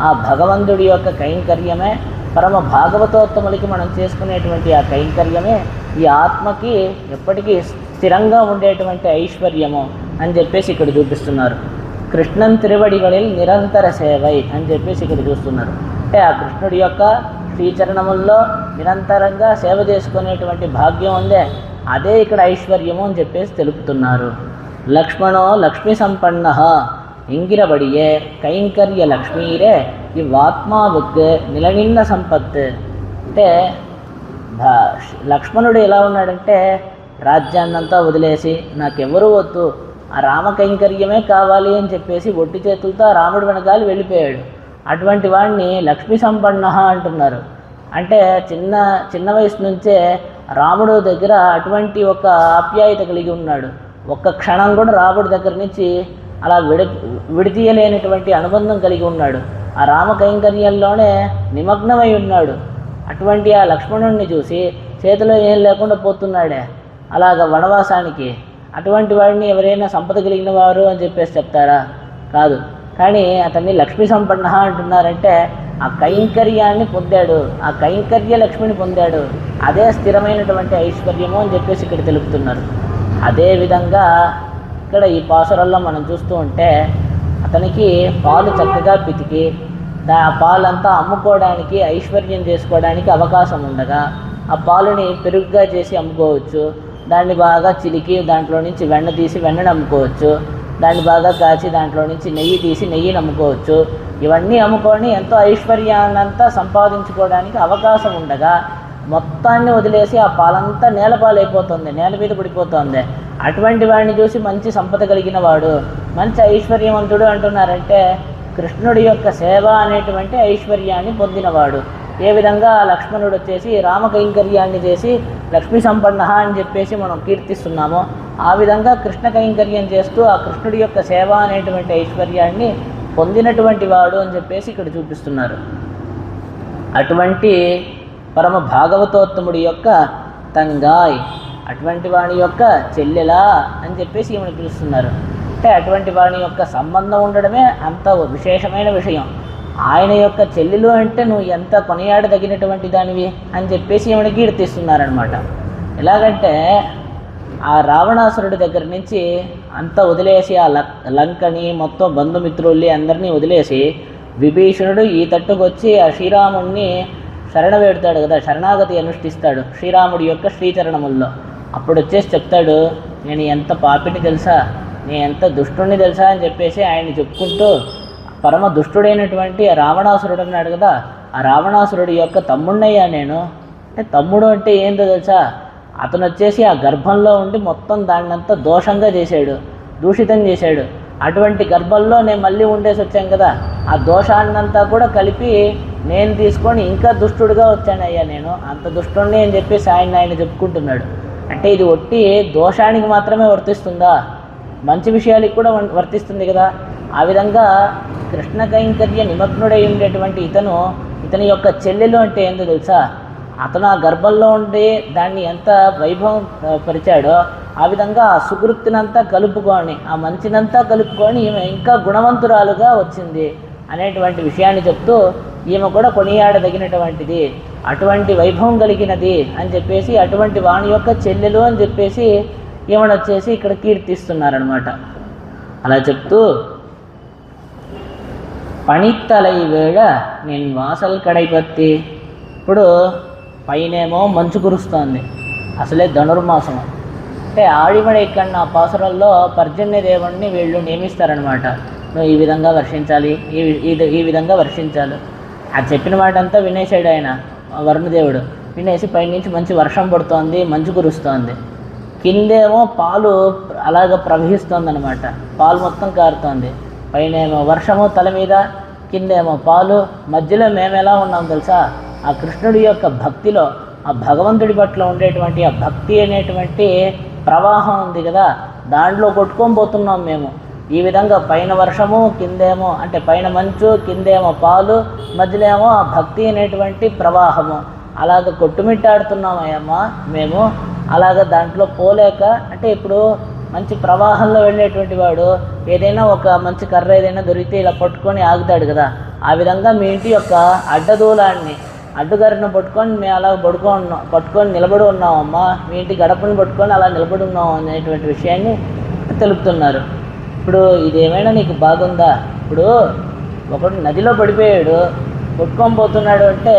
ఆ భగవంతుడి యొక్క కైంకర్యమే, పరమ భాగవతోత్తములకి మనం చేసుకునేటువంటి ఆ కైంకర్యమే ఈ ఆత్మకి ఎప్పటికీ స్థిరంగా ఉండేటువంటి ఐశ్వర్యము అని చెప్పేసి ఇక్కడ చూపిస్తున్నారు. కృష్ణన్ తిరువడిகளில் నిరంతర సేవై అని చెప్పేసి ఇక్కడ చూస్తున్నారు. అంటే ఆ కృష్ణుడి యొక్క శ్రీచరణముల్లో నిరంతరంగా సేవ చేసుకునేటువంటి భాగ్యం ఉందే, అదే ఇక్కడ ఐశ్వర్యము అని చెప్పేసి తెలుపుతున్నారు. లక్ష్మణో లక్ష్మీ సంపన్న ఇంగిరబడియే కైంకర్య లక్ష్మీరే ఇవాత్మావుక్ నిలనిన్న సంపత్. అంటే లక్ష్మణుడు ఎలా ఉన్నాడంటే రాజ్యాన్నంతా వదిలేసి నాకెవరూ వద్దు, ఆ రామ కైంకర్యమే కావాలి అని చెప్పేసి ఒట్టి చేతులతో రాముడి వెనకాల వెళ్ళిపోయాడు. అటువంటి వాడిని లక్ష్మీ సంపన్న అంటున్నారు. అంటే చిన్న వయసు నుంచే రాముడు దగ్గర అటువంటి ఒక ఆప్యాయత కలిగి ఉన్నాడు. ఒక్క క్షణం కూడా రాముడి దగ్గర నుంచి అలా విడతీయలేనటువంటి అనుబంధం కలిగి ఉన్నాడు. ఆ రామ కైంకర్యంలోనే నిమగ్నమై ఉన్నాడు. అటువంటి ఆ లక్ష్మణుడిని చూసి చేతిలో ఏం లేకుండా పోతున్నాడే అలాగ వనవాసానికి, అటువంటి వాడిని ఎవరైనా సంపద కలిగిన వారు అని చెప్పేసి చెప్తారా? కాదు. కానీ అతన్ని లక్ష్మీ సంపన్న అంటున్నారంటే ఆ కైంకర్యాన్ని పొందాడు, ఆ కైంకర్య లక్ష్మిని పొందాడు, అదే స్థిరమైనటువంటి ఐశ్వర్యము అని చెప్పేసి ఇక్కడ తెలుపుతున్నారు. అదేవిధంగా ఇక్కడ ఈ పాసురాల్లో మనం చూస్తూ ఉంటే అతనికి పాలు చక్కగా పితికి ఆ పాలంతా అమ్ముకోవడానికి, ఐశ్వర్యం చేసుకోవడానికి అవకాశం ఉండగా ఆ పాలుని పెరుగుగా చేసి అమ్ముకోవచ్చు, దాన్ని బాగా చిలికి దాంట్లో నుంచి వెన్న తీసి వెన్నని అమ్ముకోవచ్చు, దాన్ని బాగా కాచి దాంట్లో నుంచి నెయ్యి తీసి నెయ్యిని అమ్ముకోవచ్చు. ఇవన్నీ అమ్ముకొని ఎంతో ఐశ్వర్యాన్నంతా సంపాదించుకోవడానికి అవకాశం ఉండగా మొత్తాన్ని వదిలేసి ఆ పాలంతా నేలపాలైపోతుంది, నేల మీద పడిపోతుంది. అటువంటి వాడిని చూసి మంచి సంపద కలిగిన వాడు, మంచి ఐశ్వర్యవంతుడు అంటున్నారంటే కృష్ణుడి యొక్క సేవ అనేటువంటి ఐశ్వర్యాన్ని పొందినవాడు. ఏ విధంగా లక్ష్మణుడు వచ్చేసి రామ కైంకర్యాన్ని చేసి లక్ష్మీ సంపన్న అని చెప్పేసి మనం కీర్తిస్తున్నామో ఆ విధంగా కృష్ణ కైంకర్యం చేస్తూ ఆ కృష్ణుడి యొక్క సేవ అనేటువంటి ఐశ్వర్యాన్ని పొందినటువంటి వాడు అని చెప్పేసి ఇక్కడ చూపిస్తున్నారు. అటువంటి పరమ భాగవతోత్తముడి యొక్క తంగాయ్, అటువంటి వాణి యొక్క చెల్లెలా అని చెప్పేసి ఈమెను పిలుస్తున్నారు. అంటే అటువంటి వాణి యొక్క సంబంధం ఉండడమే అంత విశేషమైన విషయం. ఆయన యొక్క చెల్లెలు అంటే నువ్వు ఎంత కొనియాడదగినటువంటి దానివి అని చెప్పేసి ఈమెను కీర్తిస్తున్నారనమాట. ఎలాగంటే ఆ రావణాసురుడి దగ్గర నుంచి అంతా వదిలేసి ఆ లంకని మొత్తం బంధుమిత్రుల్ని అందరినీ వదిలేసి విభీషణుడు ఈ తట్టుకు వచ్చి ఆ శ్రీరాముడిని శరణ వేడుతాడు కదా, శరణాగతి అనుష్ఠిస్తాడు శ్రీరాముడి యొక్క శ్రీచరణముల్లో. అప్పుడు వచ్చేసి చెప్తాడు, నేను ఎంత పాపిని తెలుసా, నేను ఎంత దుష్టుడిని తెలుసా అని చెప్పేసి ఆయన్ని చెప్పుకుంటూ పరమ దుష్టుడైనటువంటి రావణాసురుడు అన్నాడు కదా, ఆ రావణాసురుడి యొక్క తమ్ముడినయ్యా నేను. అంటే తమ్ముడు అంటే ఏంటో తెలుసా, అతను వచ్చేసి ఆ గర్భంలో ఉండి మొత్తం దాన్నంతా దోషంగా చేశాడు, దూషితం చేశాడు. అటువంటి గర్భంలో నేను మళ్ళీ ఉండేసి వచ్చాను కదా, ఆ దోషాన్నంతా కూడా కలిపి నేను తీసుకొని ఇంకా దుష్టుడుగా వచ్చానయ్యా, నేను అంత దుష్టుడిని అని చెప్పేసి ఆయన చెప్పుకుంటున్నాడు. అంటే ఇది ఒట్టి దోషానికి మాత్రమే వర్తిస్తుందా? మంచి విషయాలకు కూడా వర్తిస్తుంది కదా. ఆ విధంగా కృష్ణ కైంకర్య నిమగ్నుడై ఉండేటువంటి ఇతని యొక్క చెల్లెలు అంటే ఏందో తెలుసా? అతను ఆ గర్భంలో ఉండి దాన్ని ఎంత వైభవం పరిచాడో ఆ విధంగా ఆ సుకృతినంతా కలుపుకొని, ఆ మంచినంతా కలుపుకొని ఈమె ఇంకా గుణవంతురాలుగా వచ్చింది అనేటువంటి విషయాన్ని చెప్తూ ఈమె కూడా కొనియాడదగినటువంటిది, అటువంటి వైభవం కలిగినది అని చెప్పేసి, అటువంటి వాణి యొక్క చెల్లెలు అని చెప్పేసి ఈమెను వచ్చేసి ఇక్కడ కీర్తిస్తున్నారనమాట. అలా చెప్తూ పణిత్తలై వేళ నేను వాసల్ కడైపత్తి. ఇప్పుడు పైనేమో మంచు కురుస్తోంది, అసలే ధనుర్మాసం. అంటే ఆడిమడి కన్నా పాసురాల్లో పర్జన్య దేవుణ్ణి వీళ్ళు నియమిస్తారనమాట. నువ్వు ఈ విధంగా వర్షించాలి, ఈ విధంగా వర్షించాలి. అది చెప్పిన మాట అంతా వినేసాడు ఆయన వరుణదేవుడు. వినేసి పైనుంచి మంచి వర్షం పడుతోంది, మంచు కురుస్తోంది. కిందేమో పాలు అలాగ ప్రవహిస్తోందనమాట, పాలు మొత్తం కారుతోంది. పైనేమో వర్షము తల మీద, కిందేమో పాలు, మధ్యలో మేము ఎలా ఉన్నాం తెలుసా? ఆ కృష్ణుడి యొక్క భక్తిలో, ఆ భగవంతుడి పట్ల ఉండేటువంటి ఆ భక్తి అనేటువంటి ప్రవాహం ఉంది కదా, దాంట్లో కొట్టుకొని పోతున్నాం మేము. ఈ విధంగా పైన వర్షము, కిందేమో అంటే పైన మంచు, కిందేమో పాలు, మధ్యలో ఏమో ఆ భక్తి అనేటువంటి ప్రవాహము, అలాగ కొట్టుమిట్టాడుతున్నామయ్యమ్మా మేము. అలాగ దాంట్లో పోలేక, అంటే ఇప్పుడు మంచి ప్రవాహంలో వెళ్ళేటువంటి వాడు ఏదైనా ఒక మంచి కర్ర ఏదైనా దొరికితే ఇలా పట్టుకొని ఆగుతాడు కదా, ఆ విధంగా మీ ఇంటి యొక్క అడ్డదూలాన్ని, అడ్డుగర్రను పట్టుకొని మేము అలా పట్టుకొని నిలబడి ఉన్నామమ్మా, మీ ఇంటి గడపను పట్టుకొని అలా నిలబడి ఉన్నాం అనేటువంటి విషయాన్ని తెలుపుతున్నారు. ఇప్పుడు ఇదేమైనా నీకు బాగుందా? ఇప్పుడు ఒకడు నదిలో పడిపోయాడు, కొట్టుకొని పోతున్నాడు అంటే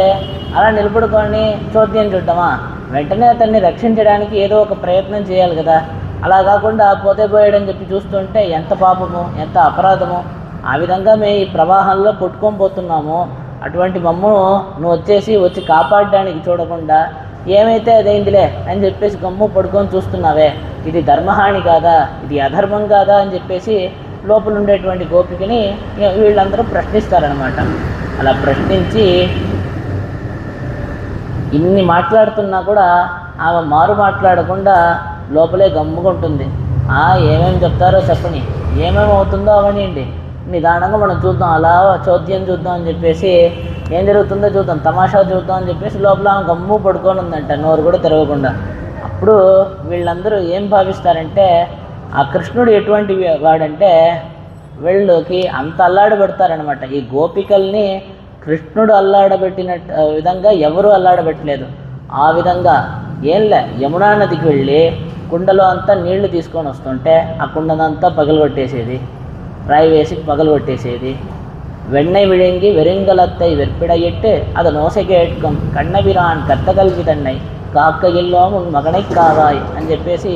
అలా నిలబడుకొని చోద్యం చూద్దామా? వెంటనే అతన్ని రక్షించడానికి ఏదో ఒక ప్రయత్నం చేయాలి కదా. అలా కాకుండా పోతే పోయాడని చెప్పి చూస్తుంటే ఎంత పాపము, ఎంత అపరాధము. ఆ విధంగా మేము ఈ ప్రవాహంలో కొట్టుకొని పోతున్నాము. అటువంటి మమ్మను నువ్వు వచ్చి కాపాడడానికి చూడకుండా ఏమైతే అదైందిలే అని చెప్పేసి గమ్ము పడుకొని చూస్తున్నావే, ఇది ధర్మహాని కాదా, ఇది అధర్మం కాదా అని చెప్పేసి లోపల ఉండేటువంటి గోపికని వీళ్ళందరూ ప్రశ్నిస్తారనమాట. అలా ప్రశ్నించి ఇన్ని మాట్లాడుతున్నా కూడా ఆమె మారు మాట్లాడకుండా లోపలే గమ్ముకుంటుంది. ఏమేమి చెప్తారో చెప్పని, ఏమేమి అవుతుందో అవనండి, నిదానంగా మనం చూద్దాం, అలా చోద్యం చూద్దాం అని చెప్పేసి, ఏం జరుగుతుందో చూద్దాం, తమాషా చూద్దాం అని చెప్పేసి లోపల ఆమె గమ్ము పడుకొని ఉందంట, నోరు కూడా తిరగకుండా. అప్పుడు వీళ్ళందరూ ఏం భావిస్తారంటే, ఆ కృష్ణుడు ఎటువంటి వాడంటే వీళ్ళకి అంత అల్లాడబెడతారనమాట. ఈ గోపికల్ని కృష్ణుడు అల్లాడబెట్టిన విధంగా ఎవరు అల్లాడబెట్టలేదు. ఆ విధంగా ఏంలే, యమునా నదికి వెళ్ళి కుండలో అంతా నీళ్లు తీసుకొని వస్తుంటే ఆ కుండనంతా పగలగొట్టేసేది, రాయి వేసి పగలగొట్టేసేది. వెన్నై విழுங்கி வெறுங்கலத்தை வெற்பிடையிட்டு அதை நோசைகேட்கும் கண்ணபிரான் கர்த்தகல்விதன்னை కాక్క ఎల్లోము మగనై కావాయ్ అని చెప్పేసి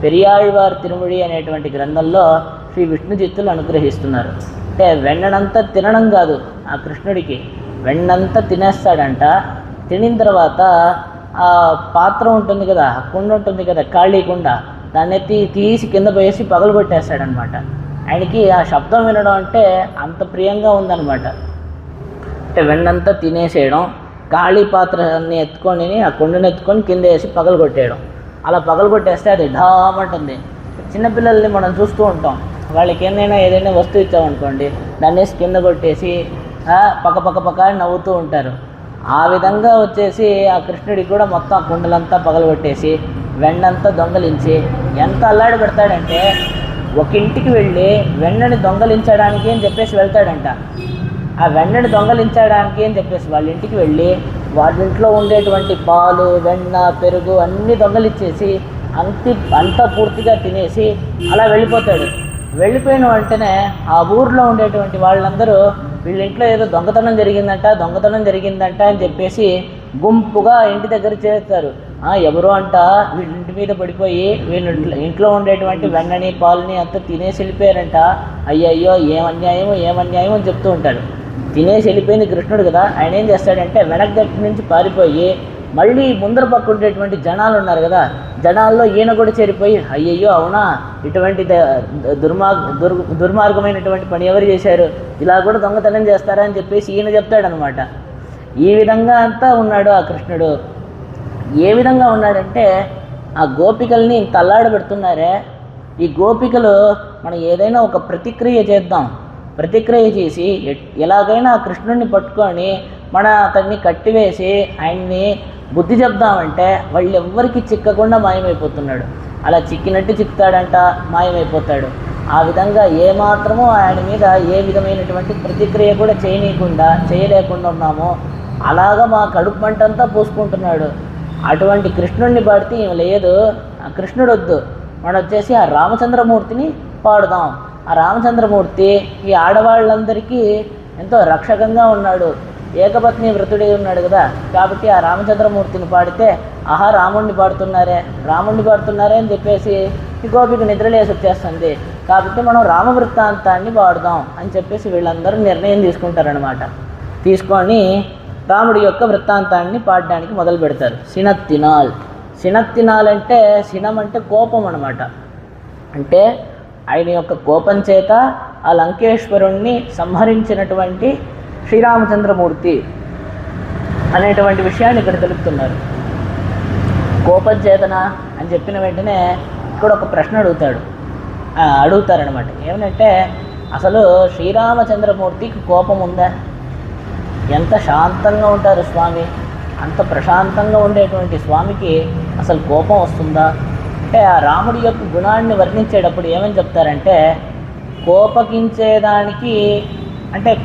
పెరియాళ్వార్ తిరుముడి అనేటువంటి గ్రంథంలో శ్రీ విష్ణుచిత్తులు అనుగ్రహిస్తున్నారు. అంటే వెన్ననంతా తినడం కాదు, ఆ కృష్ణుడికి వెన్నంతా తినేస్తాడంట. తినిన తర్వాత ఆ పాత్ర ఉంటుంది కదా, కుండ ఉంటుంది కదా, ఖాళీ కుండ, దాన్ని తీసి కింద పోయేసి పగలగొట్టేస్తాడనమాట. ఆయనకి ఆ శబ్దం వినడం అంటే అంత ప్రియంగా ఉందన్నమాట. అంటే వెన్నంతా తినేసేయడం, ఖాళీ పాత్రని ఎత్తుకొని ఆ కుండని ఎత్తుకొని కింద వేసి పగలగొట్టేయడం. అలా పగలగొట్టేస్తే అది ఢామంటుంది. చిన్నపిల్లల్ని మనం చూస్తూ ఉంటాం, వాళ్ళకి ఏదైనా వస్తువు ఇచ్చామనుకోండి, దాన్ని వేసి కింద కొట్టేసి పక్క నవ్వుతూ ఉంటారు. ఆ విధంగా వచ్చేసి ఆ కృష్ణుడికి కూడా మొత్తం ఆ కుండలంతా పగలగొట్టేసి వెన్నంతా దొంగలించి ఎంత అల్లాడి పెడతాడంటే, ఒక ఇంటికి వెళ్ళి వెన్నని దొంగలించడానికి అని చెప్పేసి వెళ్తాడంట. ఆ వెన్నని దొంగలించడానికి అని చెప్పేసి వాళ్ళ ఇంటికి వెళ్ళి వాళ్ళ ఇంట్లో ఉండేటువంటి పాలు, వెన్న, పెరుగు అన్నీ దొంగలించేసి అంతా పూర్తిగా తినేసి అలా వెళ్ళిపోతాడు. వెళ్ళిపోయిన వెంటనే ఆ ఊర్లో ఉండేటువంటి వాళ్ళందరూ వీళ్ళ ఇంట్లో ఏదో దొంగతనం జరిగిందంట అని చెప్పేసి గుంపుగా ఇంటి దగ్గర చేస్తారు. ఎవరు అంట వీళ్ళ ఇంటి మీద పడిపోయి వీళ్ళ ఇంట్లో ఉండేటువంటి వెన్నని, పాలని అంతా తినేసి వెళ్ళిపోయారంట. అయ్యయ్యో ఏమన్యాయం అని చెప్తూ ఉంటాడు. తినేసి వెళ్ళిపోయింది కృష్ణుడు కదా, ఆయన ఏం చేస్తాడంటే వెనక దగ్గర నుంచి పారిపోయి మళ్ళీ ముందర పక్క ఉండేటువంటి జనాలు ఉన్నారు కదా, జనాల్లో ఈయన కూడా చేరిపోయి అయ్యయ్యో అవునా, ఇటువంటి దుర్మార్గమైనటువంటి పని ఎవరు చేశారు, ఇలా కూడా దొంగతనం చేస్తారా అని చెప్పేసి ఈయన చెప్తాడనమాట. ఈ విధంగా అంతా ఉన్నాడు ఆ కృష్ణుడు. ఏ విధంగా ఉన్నాడంటే ఆ గోపికల్ని ఇంత అల్లాడబెడుతున్నారే, ఈ గోపికలు మనం ఏదైనా ఒక ప్రతిక్రియ చేద్దాం, ప్రతిక్రియ చేసి ఎలాగైనా ఆ కృష్ణుడిని పట్టుకొని మన అతన్ని కట్టివేసి ఆయన్ని బుద్ధి చెప్దామంటే వాళ్ళు ఎవ్వరికి చిక్కకుండా మాయమైపోతున్నాడు. అలా చిక్కినట్టు చిక్కుతాడంట, మాయమైపోతాడు. ఆ విధంగా ఏమాత్రమూ ఆయన మీద ఏ విధమైనటువంటి ప్రతిక్రియ కూడా చేయలేకుండా ఉన్నామో అలాగా మా కడుపు మంటంతా పూసుకుంటున్నాడు. అటువంటి కృష్ణుడిని పాడితే ఏం లేదు, ఆ కృష్ణుడు వద్దు, మనం వచ్చేసి ఆ రామచంద్రమూర్తిని పాడుదాం. ఆ రామచంద్రమూర్తి ఈ ఆడవాళ్ళందరికీ ఎంతో రక్షకంగా ఉన్నాడు, ఏకపత్ని వ్రతుడై ఉన్నాడు కదా, కాబట్టి ఆ రామచంద్రమూర్తిని పాడితే ఆహా రాముడిని పాడుతున్నారే అని చెప్పేసి ఈ గోపిక నిద్రలేసి వచ్చేస్తుంది, కాబట్టి మనం రామవృత్తాంతాన్ని పాడుదాం అని చెప్పేసి వీళ్ళందరూ నిర్ణయం తీసుకుంటారనమాట. తీసుకొని రాముడి యొక్క వృత్తాంతాన్ని పాడడానికి మొదలు పెడతారు. సినత్తినాల్ అంటే సినం అంటే కోపం అనమాట. అంటే ఆయన యొక్క కోపం చేత ఆ లంకేశ్వరుణ్ణి సంహరించినటువంటి శ్రీరామచంద్రమూర్తి అనేటువంటి విషయాన్ని ఇక్కడ తెలుపుతున్నారు. కోపం చేతన అని చెప్పిన వెంటనే ఇక్కడ ఒక ప్రశ్న అడుగుతారనమాట. ఏమనంటే అసలు శ్రీరామచంద్రమూర్తికి కోపం ఉందా? ఎంత శాంతంగా ఉంటారు స్వామి, అంత ప్రశాంతంగా ఉండేటువంటి స్వామికి అసలు కోపం వస్తుందా అంటే, ఆ రాముడి యొక్క గుణాన్ని వర్ణించేటప్పుడు ఏమని చెప్తారంటే,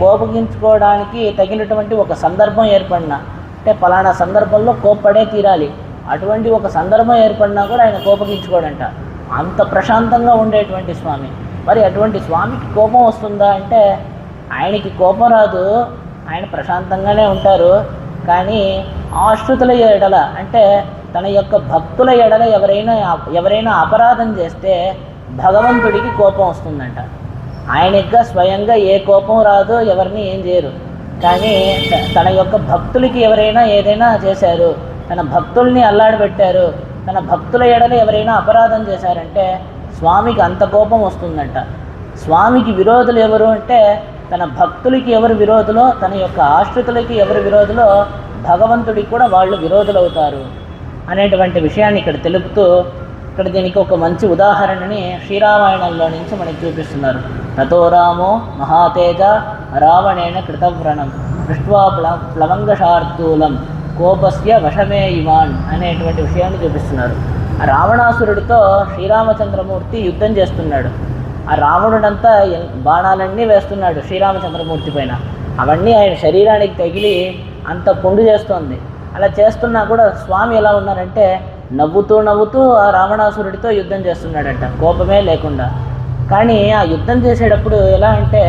కోపగించుకోవడానికి తగినటువంటి ఒక సందర్భం ఏర్పడినా, అంటే ఫలానా సందర్భంలో కోప్పడే తీరాలి, అటువంటి ఒక సందర్భం ఏర్పడినా కూడా ఆయన కోపగించుకోడంట. అంత ప్రశాంతంగా ఉండేటువంటి స్వామి. మరి అటువంటి స్వామికి కోపం వస్తుందా అంటే, ఆయనకి కోపం రాదు, ఆయన ప్రశాంతంగానే ఉంటారు. కానీ ఆశ్రితుల ఎడల అంటే తన యొక్క భక్తుల ఎడల ఎవరైనా అపరాధం చేస్తే భగవంతుడికి కోపం వస్తుందంట. ఆయనగా స్వయంగా ఏ కోపం రాదు, ఎవరిని ఏం చేయరు. కానీ తన యొక్క భక్తులకి ఎవరైనా ఏదైనా చేశారు, తన భక్తుల్ని అల్లాడబెట్టారు, తన భక్తుల ఎడల ఎవరైనా అపరాధం చేశారంటే స్వామికి అంత కోపం వస్తుందంట. స్వామికి విరోధులు ఎవరు అంటే, తన భక్తులకి ఎవరు విరోధులో, తన యొక్క ఆశ్రితులకి ఎవరు విరోధులో భగవంతుడికి కూడా వాళ్ళు విరోధులు అవుతారు అనేటువంటి విషయాన్ని ఇక్కడ తెలుపుతూ, ఇక్కడ దీనికి ఒక మంచి ఉదాహరణని శ్రీరామాయణంలో నుంచి మనకి చూపిస్తున్నారు. తతో రామో మహాతేజ రావణేన కృతవ్రణం దృష్ట్వా ప్లవంగశార్దూలం కోపస్య వశమే ఇవాన్ అనేటువంటి విషయాన్ని చూపిస్తున్నారు. ఆ రావణాసురుడితో శ్రీరామచంద్రమూర్తి యుద్ధం చేస్తున్నాడు. ఆ రావణుడంతా బాణాలన్నీ వేస్తున్నాడు శ్రీరామచంద్రమూర్తి పైన. అవన్నీ ఆయన శరీరానికి తగిలి అంత పుండు చేస్తోంది. అలా చేస్తున్నా కూడా స్వామి ఎలా ఉన్నారంటే నవ్వుతూ ఆ రావణాసురుడితో యుద్ధం చేస్తున్నాడంట, కోపమే లేకుండా. కానీ ఆ యుద్ధం చేసేటప్పుడు ఎలా అంటే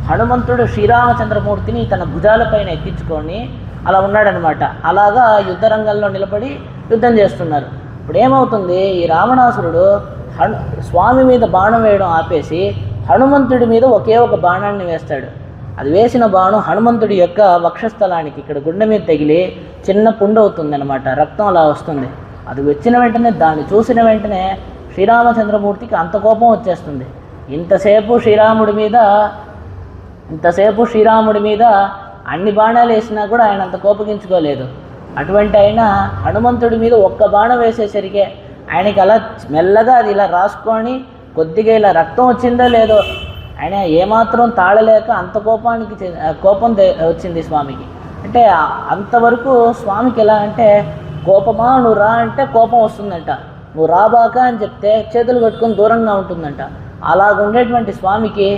హనుమంతుడు శ్రీరామచంద్రమూర్తిని తన భుజాలపైన ఎక్కించుకొని అలా ఉన్నాడనమాట. అలాగా యుద్ధ రంగంలో నిలబడి యుద్ధం చేస్తున్నారు. ఇప్పుడు ఏమవుతుంది, ఈ రావణాసురుడు స్వామి మీద బాణం వేయడం ఆపేసి హనుమంతుడి మీద ఒకే ఒక బాణాన్ని వేస్తాడు. అది వేసిన బాణం హనుమంతుడి యొక్క వక్షస్థలానికి ఇక్కడ గుండె మీద తగిలి చిన్న పుండు అవుతుంది అనమాట, రక్తం అలా వస్తుంది. అది వచ్చిన వెంటనే దాన్ని చూసిన వెంటనే శ్రీరామచంద్రమూర్తికి అంత కోపం వచ్చేస్తుంది. ఇంతసేపు శ్రీరాముడి మీద అన్ని బాణాలు వేసినా కూడా ఆయన అంత కోపగించుకోలేదు. అటువంటి ఆయన హనుమంతుడి మీద ఒక్క బాణం వేసేసరికి ఆయనకి అలా మెల్లగా అది ఇలా రాసుకొని కొద్దిగా ఇలా రక్తం వచ్చిందో లేదో ఆయన ఏమాత్రం తాళలేక అంత కోపం వచ్చింది స్వామికి. అంటే అంతవరకు స్వామికి ఎలా అంటే కోపమా నువ్వు రా అంటే కోపం వస్తుందంట, నువ్వు రాబాక అని చెప్తే చేతులు కట్టుకొని దూరంగా ఉంటుందంట. అలాగుండేటువంటి స్వామికి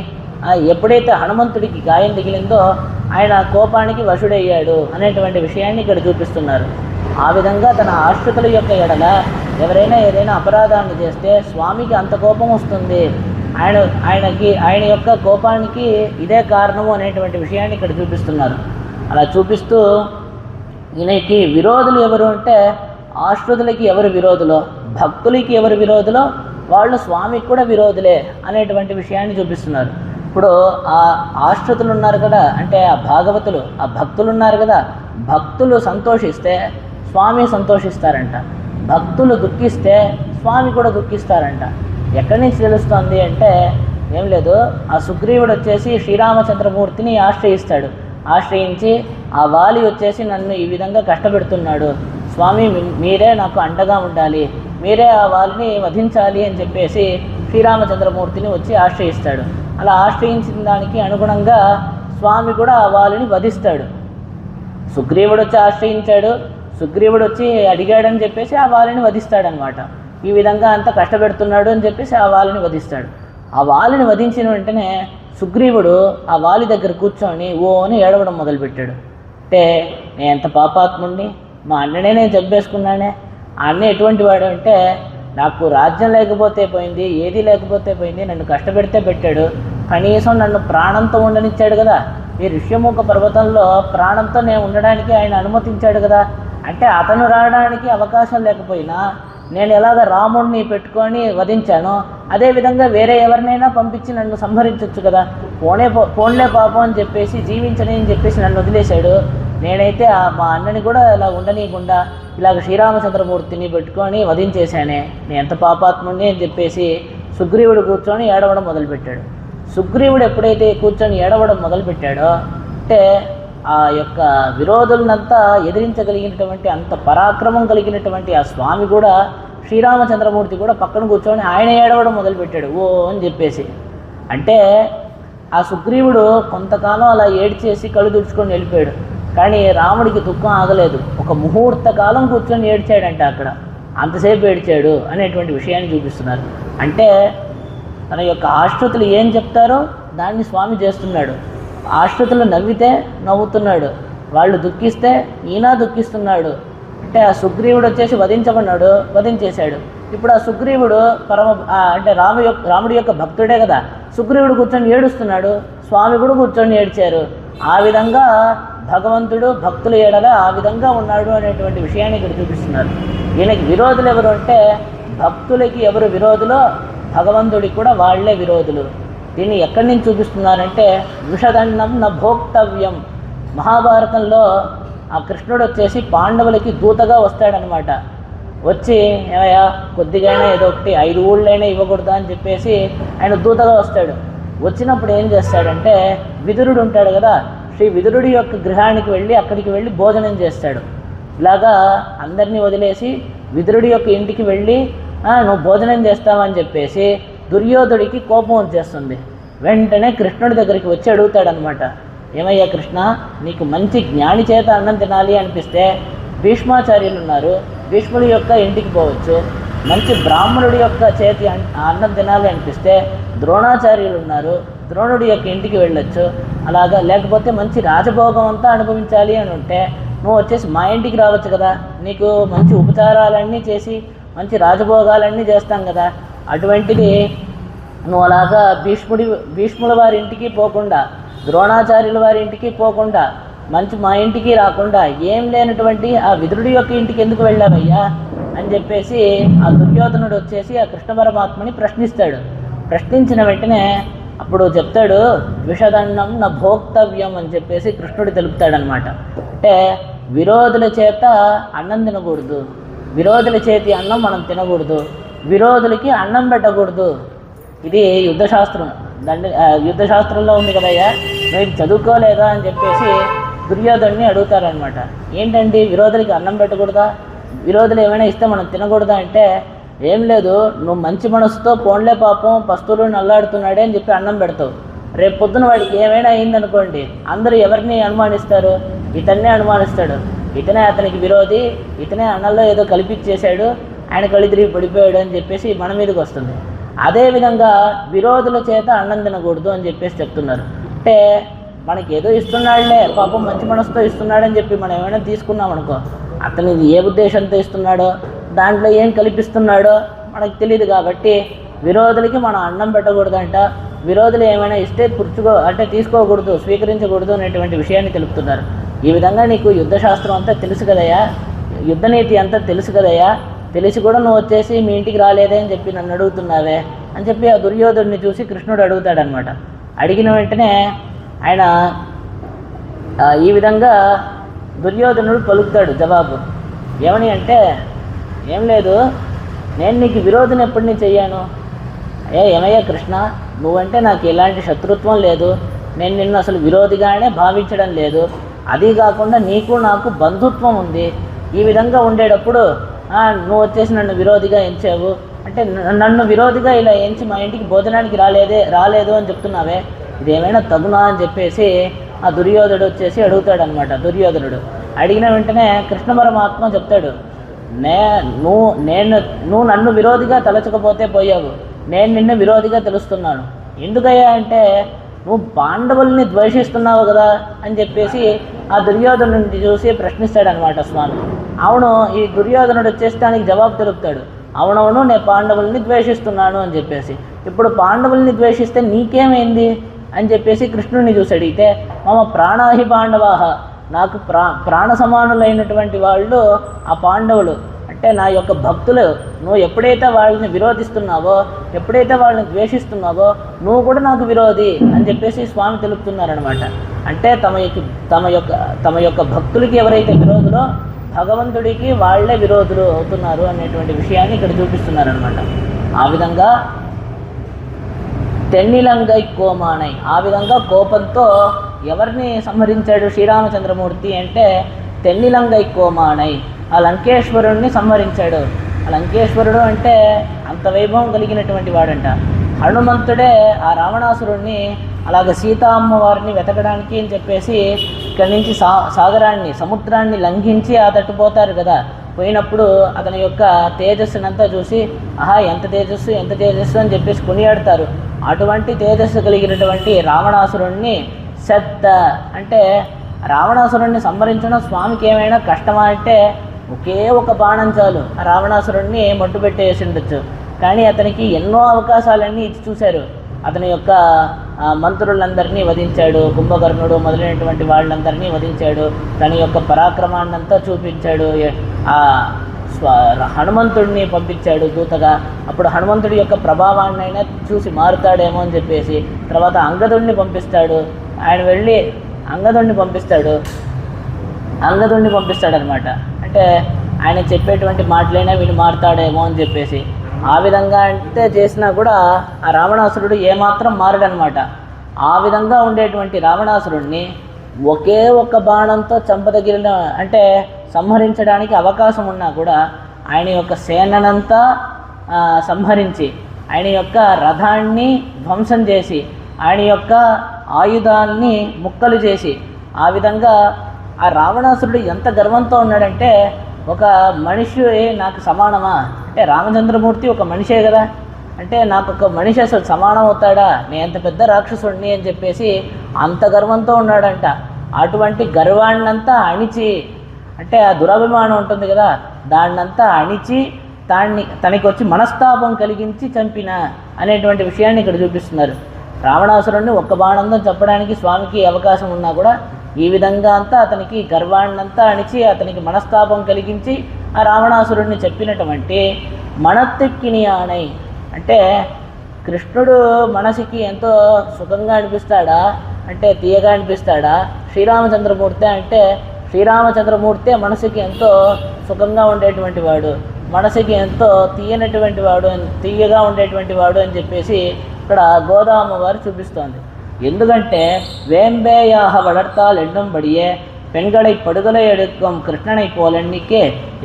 ఎప్పుడైతే హనుమంతుడికి గాయం తగిలిందో ఆయన కోపానికి వశుడయ్యాడు అనేటువంటి విషయాన్ని ఇక్కడ చూపిస్తున్నారు. ఆ విధంగా తన ఆశ్రితుల యొక్క ఎడల ఎవరైనా ఏదైనా అపరాధాన్ని చేస్తే స్వామికి అంత కోపం వస్తుంది. ఆయన యొక్క కోపానికి ఇదే కారణము అనేటువంటి విషయాన్ని ఇక్కడ చూపిస్తున్నారు. అలా చూపిస్తూ ఈయనకి విరోధులు ఎవరు అంటే ఆశ్రితులకి ఎవరు విరోధులో, భక్తులకి ఎవరు విరోధులో వాళ్ళు స్వామికి కూడా విరోధులే అనేటువంటి విషయాన్ని చూపిస్తున్నారు. ఇప్పుడు ఆ ఆశ్రితులు ఉన్నారు కదా, అంటే ఆ భాగవతులు, ఆ భక్తులు ఉన్నారు కదా, భక్తులు సంతోషిస్తే స్వామి సంతోషిస్తారంట, భక్తులు దుఃఖిస్తే స్వామి కూడా దుఃఖిస్తారంట. ఎక్కడి నుంచి తెలుస్తుంది అంటే ఏం లేదు, ఆ సుగ్రీవుడు వచ్చేసి శ్రీరామచంద్రమూర్తిని ఆశ్రయిస్తాడు. ఆశ్రయించి ఆ వాలి వచ్చేసి నన్ను ఈ విధంగా కష్టపెడుతున్నాడు, స్వామి మీరే నాకు అండగా ఉండాలి, మీరే ఆ వాలిని వధించాలి అని చెప్పేసి శ్రీరామచంద్రమూర్తిని వచ్చి ఆశ్రయిస్తాడు. అలా ఆశ్రయించిన దానికి అనుగుణంగా స్వామి కూడా ఆ వాలిని వధిస్తాడు. సుగ్రీవుడు వచ్చి ఆశ్రయించాడు, సుగ్రీవుడు వచ్చి అడిగాడని చెప్పేసి ఆ వాలిని వధిస్తాడనమాట. ఈ విధంగా అంత కష్టపెడుతున్నాడు అని చెప్పేసి ఆ వాలిని వధిస్తాడు. ఆ వాలిని వధించిన వెంటనే సుగ్రీవుడు ఆ వాలి దగ్గర కూర్చొని ఓ అని ఏడవడం మొదలుపెట్టాడు. అంటే నేను ఎంత పాపాత్ముడిని, మా అన్ననే నేను చంపేసుకున్నానే. ఆ అన్న ఎటువంటి వాడు అంటే నాకు రాజ్యం లేకపోతే పోయింది, ఏది లేకపోతే పోయింది, నన్ను కష్టపెడితే పెట్టాడు, కనీసం నన్ను ప్రాణంతో ఉండనిచ్చాడు కదా. ఈ ఋష్యముఖ పర్వతంలో ప్రాణంతో నేను ఉండడానికి ఆయన అనుమతించాడు కదా. అంటే అతను రావడానికి అవకాశం లేకపోయినా నేను ఎలాగ రాముడిని పెట్టుకొని వధించానో అదేవిధంగా వేరే ఎవరినైనా పంపించి నన్ను సంహరించవచ్చు కదా. పోన్లే పాపం అని చెప్పేసి జీవించని అని చెప్పేసి నన్ను వదిలేశాడు. నేనైతే మా అన్నని కూడా ఇలా ఉండనీయకుండా ఇలాగ శ్రీరామచంద్రమూర్తిని పెట్టుకొని వధించేశానే, నేను ఎంత పాపాత్ముడిని అని చెప్పేసి సుగ్రీవుడు కూర్చొని ఏడవడం మొదలుపెట్టాడు. సుగ్రీవుడు ఎప్పుడైతే కూర్చొని ఏడవడం మొదలుపెట్టాడో అంటే ఆ యొక్క విరోధులనంతా ఎదిరించగలిగినటువంటి అంత పరాక్రమం కలిగినటువంటి ఆ స్వామి కూడా శ్రీరామచంద్రమూర్తి కూడా పక్కన కూర్చొని ఆయన ఏడవడం మొదలుపెట్టాడు ఓ అని చెప్పేసి. అంటే ఆ సుగ్రీవుడు కొంతకాలం అలా ఏడ్చేసి కళ్ళు తుడుచుకొని వెళ్ళిపోయాడు. కానీ రాముడికి దుఃఖం ఆగలేదు, ఒక ముహూర్త కాలం కూర్చొని ఏడ్చాడంట అక్కడ, అంతసేపు ఏడ్చాడు అనేటువంటి విషయాన్ని చూపిస్తున్నారు. అంటే తన యొక్క ఆశ్రుతులు ఏం చెప్తారో దాన్ని స్వామి చేస్తున్నాడు. ఆశ్రుతులు నవ్వితే నవ్వుతున్నాడు, వాళ్ళు దుఃఖిస్తే ఈయన దుఃఖిస్తున్నాడు. అంటే ఆ సుగ్రీవుడు వచ్చేసి వధించమన్నాడు, వధించేశాడు. ఇప్పుడు ఆ సుగ్రీవుడు అంటే రాముడి యొక్క భక్తుడే కదా, సుగ్రీవుడు కూర్చొని ఏడుస్తున్నాడు, స్వామి కూడా కూర్చొని ఏడ్చారు. ఆ విధంగా భగవంతుడు భక్తుల ఏడల ఆ విధంగా ఉన్నాడు అనేటువంటి విషయాన్ని ఇక్కడ చూపిస్తున్నారు. ఈయనకి విరోధులు ఎవరు అంటే భక్తులకి ఎవరు విరోధులో భగవంతుడికి కూడా వాళ్లే విరోధులు. దీన్ని ఎక్కడి నుంచి చూపిస్తున్నారంటే విషదండం న భోక్తవ్యం. మహాభారతంలో ఆ కృష్ణుడు వచ్చేసి పాండవులకి దూతగా వస్తాడనమాట. వచ్చి ఏమయ్యా కొద్దిగైనా ఏదో ఒకటి 5 ఊళ్ళైనా ఇవ్వకూడదా అని చెప్పేసి ఆయన దూతగా వస్తాడు. వచ్చినప్పుడు ఏం చేస్తాడంటే విదురుడు ఉంటాడు కదా, శ్రీ విదురుడి యొక్క గృహానికి వెళ్ళి అక్కడికి వెళ్ళి భోజనం చేస్తాడు. ఇలాగా అందరినీ వదిలేసి విదురుడి యొక్క ఇంటికి వెళ్ళి నువ్వు భోజనం చేస్తావని చెప్పేసి దుర్యోధుడికి కోపం వచ్చేస్తుంది. వెంటనే కృష్ణుడి దగ్గరికి వచ్చి అడుగుతాడనమాట, ఏమయ్యా కృష్ణ, నీకు మంచి జ్ఞాని చేత అన్నం తినాలి అనిపిస్తే భీష్మాచార్యులు ఉన్నారు, భీష్ముడి యొక్క ఇంటికి పోవచ్చు. మంచి బ్రాహ్మణుడి యొక్క చేతి అన్నం తినాలి అనిపిస్తే ద్రోణాచార్యులు ఉన్నారు, ద్రోణుడి యొక్క ఇంటికి వెళ్ళొచ్చు. అలాగా లేకపోతే మంచి రాజభోగం అంతా అనుభవించాలి అని ఉంటే నువ్వు వచ్చేసి మా ఇంటికి రావచ్చు కదా, నీకు మంచి ఉపచారాలన్నీ చేసి మంచి రాజభోగాలన్నీ చేస్తాం కదా. అటువంటిది నువ్వు అలాగా భీష్ముల వారి ఇంటికి పోకుండా, ద్రోణాచార్యుల వారి ఇంటికి పోకుండా, మంచి మా ఇంటికి రాకుండా ఏం లేనటువంటి ఆ విదురుడి యొక్క ఇంటికి ఎందుకు వెళ్ళావయ్యా అని చెప్పేసి ఆ దుర్యోధనుడు వచ్చేసి ఆ కృష్ణ పరమాత్మని ప్రశ్నిస్తాడు. ప్రశ్నించిన వెంటనే అప్పుడు చెప్తాడు విషదండం నా భోక్తవ్యం అని చెప్పేసి కృష్ణుడు తెలుపుతాడనమాట. అంటే విరోధుల చేత అన్నం తినకూడదు, విరోధుల చేతి అన్నం మనం తినకూడదు, విరోధులకి అన్నం పెట్టకూడదు. ఇది యుద్ధశాస్త్రం. యుద్ధశాస్త్రంలో ఉంది కదయ్యా, నువ్వు చదువుకోలేదా అని చెప్పేసి దుర్యోధుడిని అడుగుతారనమాట. ఏంటండి విరోధులకి అన్నం పెట్టకూడదా, విరోధులు ఏమైనా ఇస్తే మనం తినకూడదా అంటే ఏం లేదు, నువ్వు మంచి మనసుతో పోన్లే పాపం పస్తులు అల్లాడుతున్నాడే అని చెప్పి అన్నం పెడతావు. రేపు పొద్దున వాడికి ఏమైనా అయిందనుకోండి, అందరూ ఎవరిని అనుమానిస్తారు, ఇతన్నే అనుమానిస్తాడు, ఇతనే అతనికి విరోధి, ఇతనే అన్నంలో ఏదో కలిపిచ్చేశాడు, ఆయన కళ్ళు తిరిగి పడిపోయాడు అని చెప్పేసి మన మీదకి వస్తుంది. అదేవిధంగా విరోధుల చేత అన్నం తినకూడదు అని చెప్పేసి చెప్తున్నారు. అంటే మనకి ఏదో ఇస్తున్నాడులే పాపం మంచి మనసుతో ఇస్తున్నాడని చెప్పి మనం ఏమైనా తీసుకున్నాం అనుకో, అతను ఏ ఉద్దేశంతో ఇస్తున్నాడో దాంట్లో ఏం కల్పిస్తున్నాడో మనకు తెలియదు. కాబట్టి విరోధులకి మనం అన్నం పెట్టకూడదంట, విరోధులు ఏమైనా ఇస్తే అంటే తీసుకోకూడదు, స్వీకరించకూడదు అనేటువంటి విషయాన్ని తెలుపుతున్నారు. ఈ విధంగా నీకు యుద్ధశాస్త్రం అంతా తెలుసు కదయ్యా, యుద్ధనీతి అంతా తెలుసు కదయ్యా, తెలిసి కూడా నువ్వు వచ్చేసి మీ ఇంటికి రాలేదే అని చెప్పి నన్ను అడుగుతున్నావే అని చెప్పి ఆ దుర్యోధుడిని చూసి కృష్ణుడు అడుగుతాడనమాట. అడిగిన వెంటనే ఆయన ఈ విధంగా దుర్యోధనుడు పలుకుతాడు జవాబు. ఏమని అంటే, ఏం లేదు, నేను నీకు విరోధం ఎప్పుడు నేను చెయ్యాను? ఏమయ్యా కృష్ణ, నువ్వంటే నాకు ఎలాంటి శత్రుత్వం లేదు, నేను నిన్ను అసలు విరోధిగానే భావించడం లేదు, అది కాకుండా నీకు నాకు బంధుత్వం ఉంది. ఈ విధంగా ఉండేటప్పుడు నువ్వు వచ్చేసి నన్ను విరోధిగా ఎంచావు అంటే, నన్ను విరోధిగా ఇలా ఎంచి మా ఇంటికి భోజనానికి రాలేదు అని చెప్తున్నావే, ఇదేమైనా తగునా అని చెప్పేసి ఆ దుర్యోధనుడు వచ్చేసి అడుగుతాడనమాట. దుర్యోధనుడు అడిగిన వెంటనే కృష్ణ పరమాత్మ చెప్తాడు, నువ్వు నన్ను విరోధిగా తలచకపోతే పోయావు, నేను నిన్ను విరోధిగా తెలుస్తున్నాను. ఎందుకయ్యా అంటే, నువ్వు పాండవుల్ని ద్వేషిస్తున్నావు కదా అని చెప్పేసి ఆ దుర్యోధనుడిని చూసి ప్రశ్నిస్తాడనమాట స్వామి. అవును, ఈ దుర్యోధనుడు వచ్చేసి దానికి జవాబు తెలుపుతాడు, అవునవును నేను పాండవుల్ని ద్వేషిస్తున్నాను అని చెప్పేసి. ఇప్పుడు పాండవుల్ని ద్వేషిస్తే నీకేమైంది అని చెప్పేసి కృష్ణుడిని చూసి అడిగితే, మమ ప్రాణాహి పాండవాహ, నాకు ప్రాణ సమానులైనటువంటి వాళ్ళు ఆ పాండవులు, అంటే నా యొక్క భక్తులు. నువ్వు ఎప్పుడైతే వాళ్ళని విరోధిస్తున్నావో, ఎప్పుడైతే వాళ్ళని ద్వేషిస్తున్నావో, నువ్వు కూడా నాకు విరోధి అని చెప్పేసి స్వామి తెలుపుతున్నారనమాట. అంటే తమ యొక్క భక్తులకి ఎవరైతే విరోధులో భగవంతుడికి వాళ్లే విరోధులు అవుతున్నారు అనేటువంటి విషయాన్ని ఇక్కడ చూపిస్తున్నారనమాట. ఆ విధంగా తెన్నిలంగై కోమానై, ఆ విధంగా కోపంతో ఎవరిని సంహరించాడు శ్రీరామచంద్రమూర్తి అంటే, తెన్నిలంగై కోమానై, ఆ లంకేశ్వరుణ్ణి సంహరించాడు. ఆ లంకేశ్వరుడు అంటే అంత వైభవం కలిగినటువంటి వాడంట. హనుమంతుడే ఆ రావణాసురుణ్ణి అలాగ సీతా అమ్మవారిని వెతకడానికి అని చెప్పేసి ఇక్కడి నుంచి సముద్రాన్ని లంఘించి ఆ తట్టుపోతారు కదా. పోయినప్పుడు అతని యొక్క తేజస్సునంతా చూసి, ఆహా ఎంత తేజస్సు అని చెప్పేసి కొనియాడతారు. అటువంటి తేజస్సు కలిగినటువంటి రావణాసురుణ్ణి అంటే రావణాసురుణ్ణి సంహరించడం స్వామికి ఏమైనా కష్టమా అంటే, ఒకే ఒక బాణం చాలు ఆ రావణాసురుణ్ణి మట్టు పెట్టేసి ఉండొచ్చు. కానీ అతనికి ఎన్నో అవకాశాలన్నీ ఇచ్చి చూశారు. అతని యొక్క మంత్రులందరినీ వధించాడు, కుంభకర్ణుడు మొదలైనటువంటి వాళ్ళందరినీ వధించాడు, తన యొక్క పరాక్రమాన్నంతా చూపించాడు. హనుమంతుడిని పంపించాడు దూతగా. అప్పుడు హనుమంతుడి యొక్క ప్రభావాన్నైనా చూసి మారుతాడేమో అని చెప్పేసి తర్వాత అంగదుడిని పంపిస్తాడు. ఆయన వెళ్ళి అంగదుడిని పంపిస్తాడనమాట. అంటే ఆయన చెప్పేటువంటి మాటలైనా వీడు మారుతాడేమో అని చెప్పేసి. ఆ విధంగా అంటే చేసినా కూడా ఆ రావణాసురుడు ఏమాత్రం మారడనమాట. ఆ విధంగా ఉండేటువంటి రావణాసురుడిని ఒకే ఒక్క బాణంతో చంపదగిలిన అంటే సంహరించడానికి అవకాశం ఉన్నా కూడా ఆయన యొక్క సేననంతా సంహరించి, ఆయన యొక్క రథాన్ని ధ్వంసం చేసి, ఆయన యొక్క ఆయుధాన్ని ముక్కలు చేసి, ఆ విధంగా ఆ రావణాసురుడు ఎంత గర్వంతో ఉన్నాడంటే, ఒక మనిషి నాకు సమానమా అంటే, రామచంద్రమూర్తి ఒక మనిషే కదా, అంటే నాకు ఒక మనిషి అసలు సమానం అవుతాడా, నేను ఎంత పెద్ద రాక్షసుడిని అని చెప్పేసి అంత గర్వంతో ఉన్నాడంట. అటువంటి గర్వాన్నంతా అణిచి, అంటే ఆ దురభిమానం ఉంటుంది కదా, దాన్నంతా అణిచి తనకి వచ్చి మనస్తాపం కలిగించి చంపిన అనేటువంటి విషయాన్ని ఇక్కడ చూపిస్తున్నారు. రావణాసురుడిని ఒక్క బాణంతో చంపడానికి స్వామికి అవకాశం ఉన్నా కూడా ఈ విధంగా అంతా అతనికి గర్వాన్నంతా అణిచి అతనికి మనస్తాపం కలిగించి ఆ రావణాసురుడిని చెప్పినటువంటి మనత్తెక్కిని ఆనై, అంటే కృష్ణుడు మనసుకి ఎంతో సుఖంగా అనిపిస్తాడా అంటే తీయగా అనిపిస్తాడా, శ్రీరామచంద్రమూర్తి అంటే శ్రీరామచంద్రమూర్తే మనసుకి ఎంతో సుఖంగా ఉండేటువంటి వాడు, మనసుకి ఎంతో తీయగా ఉండేటువంటి వాడు అని చెప్పేసి ఇక్కడ గోదామ వారు చూపిస్తోంది. ఎందుకంటే వేంబేయాహ వளர்த்தால் எண்ணம் படியே பெண்களை படுகொலை எடுக்கும் కృష్ణனை పోలెన్నికే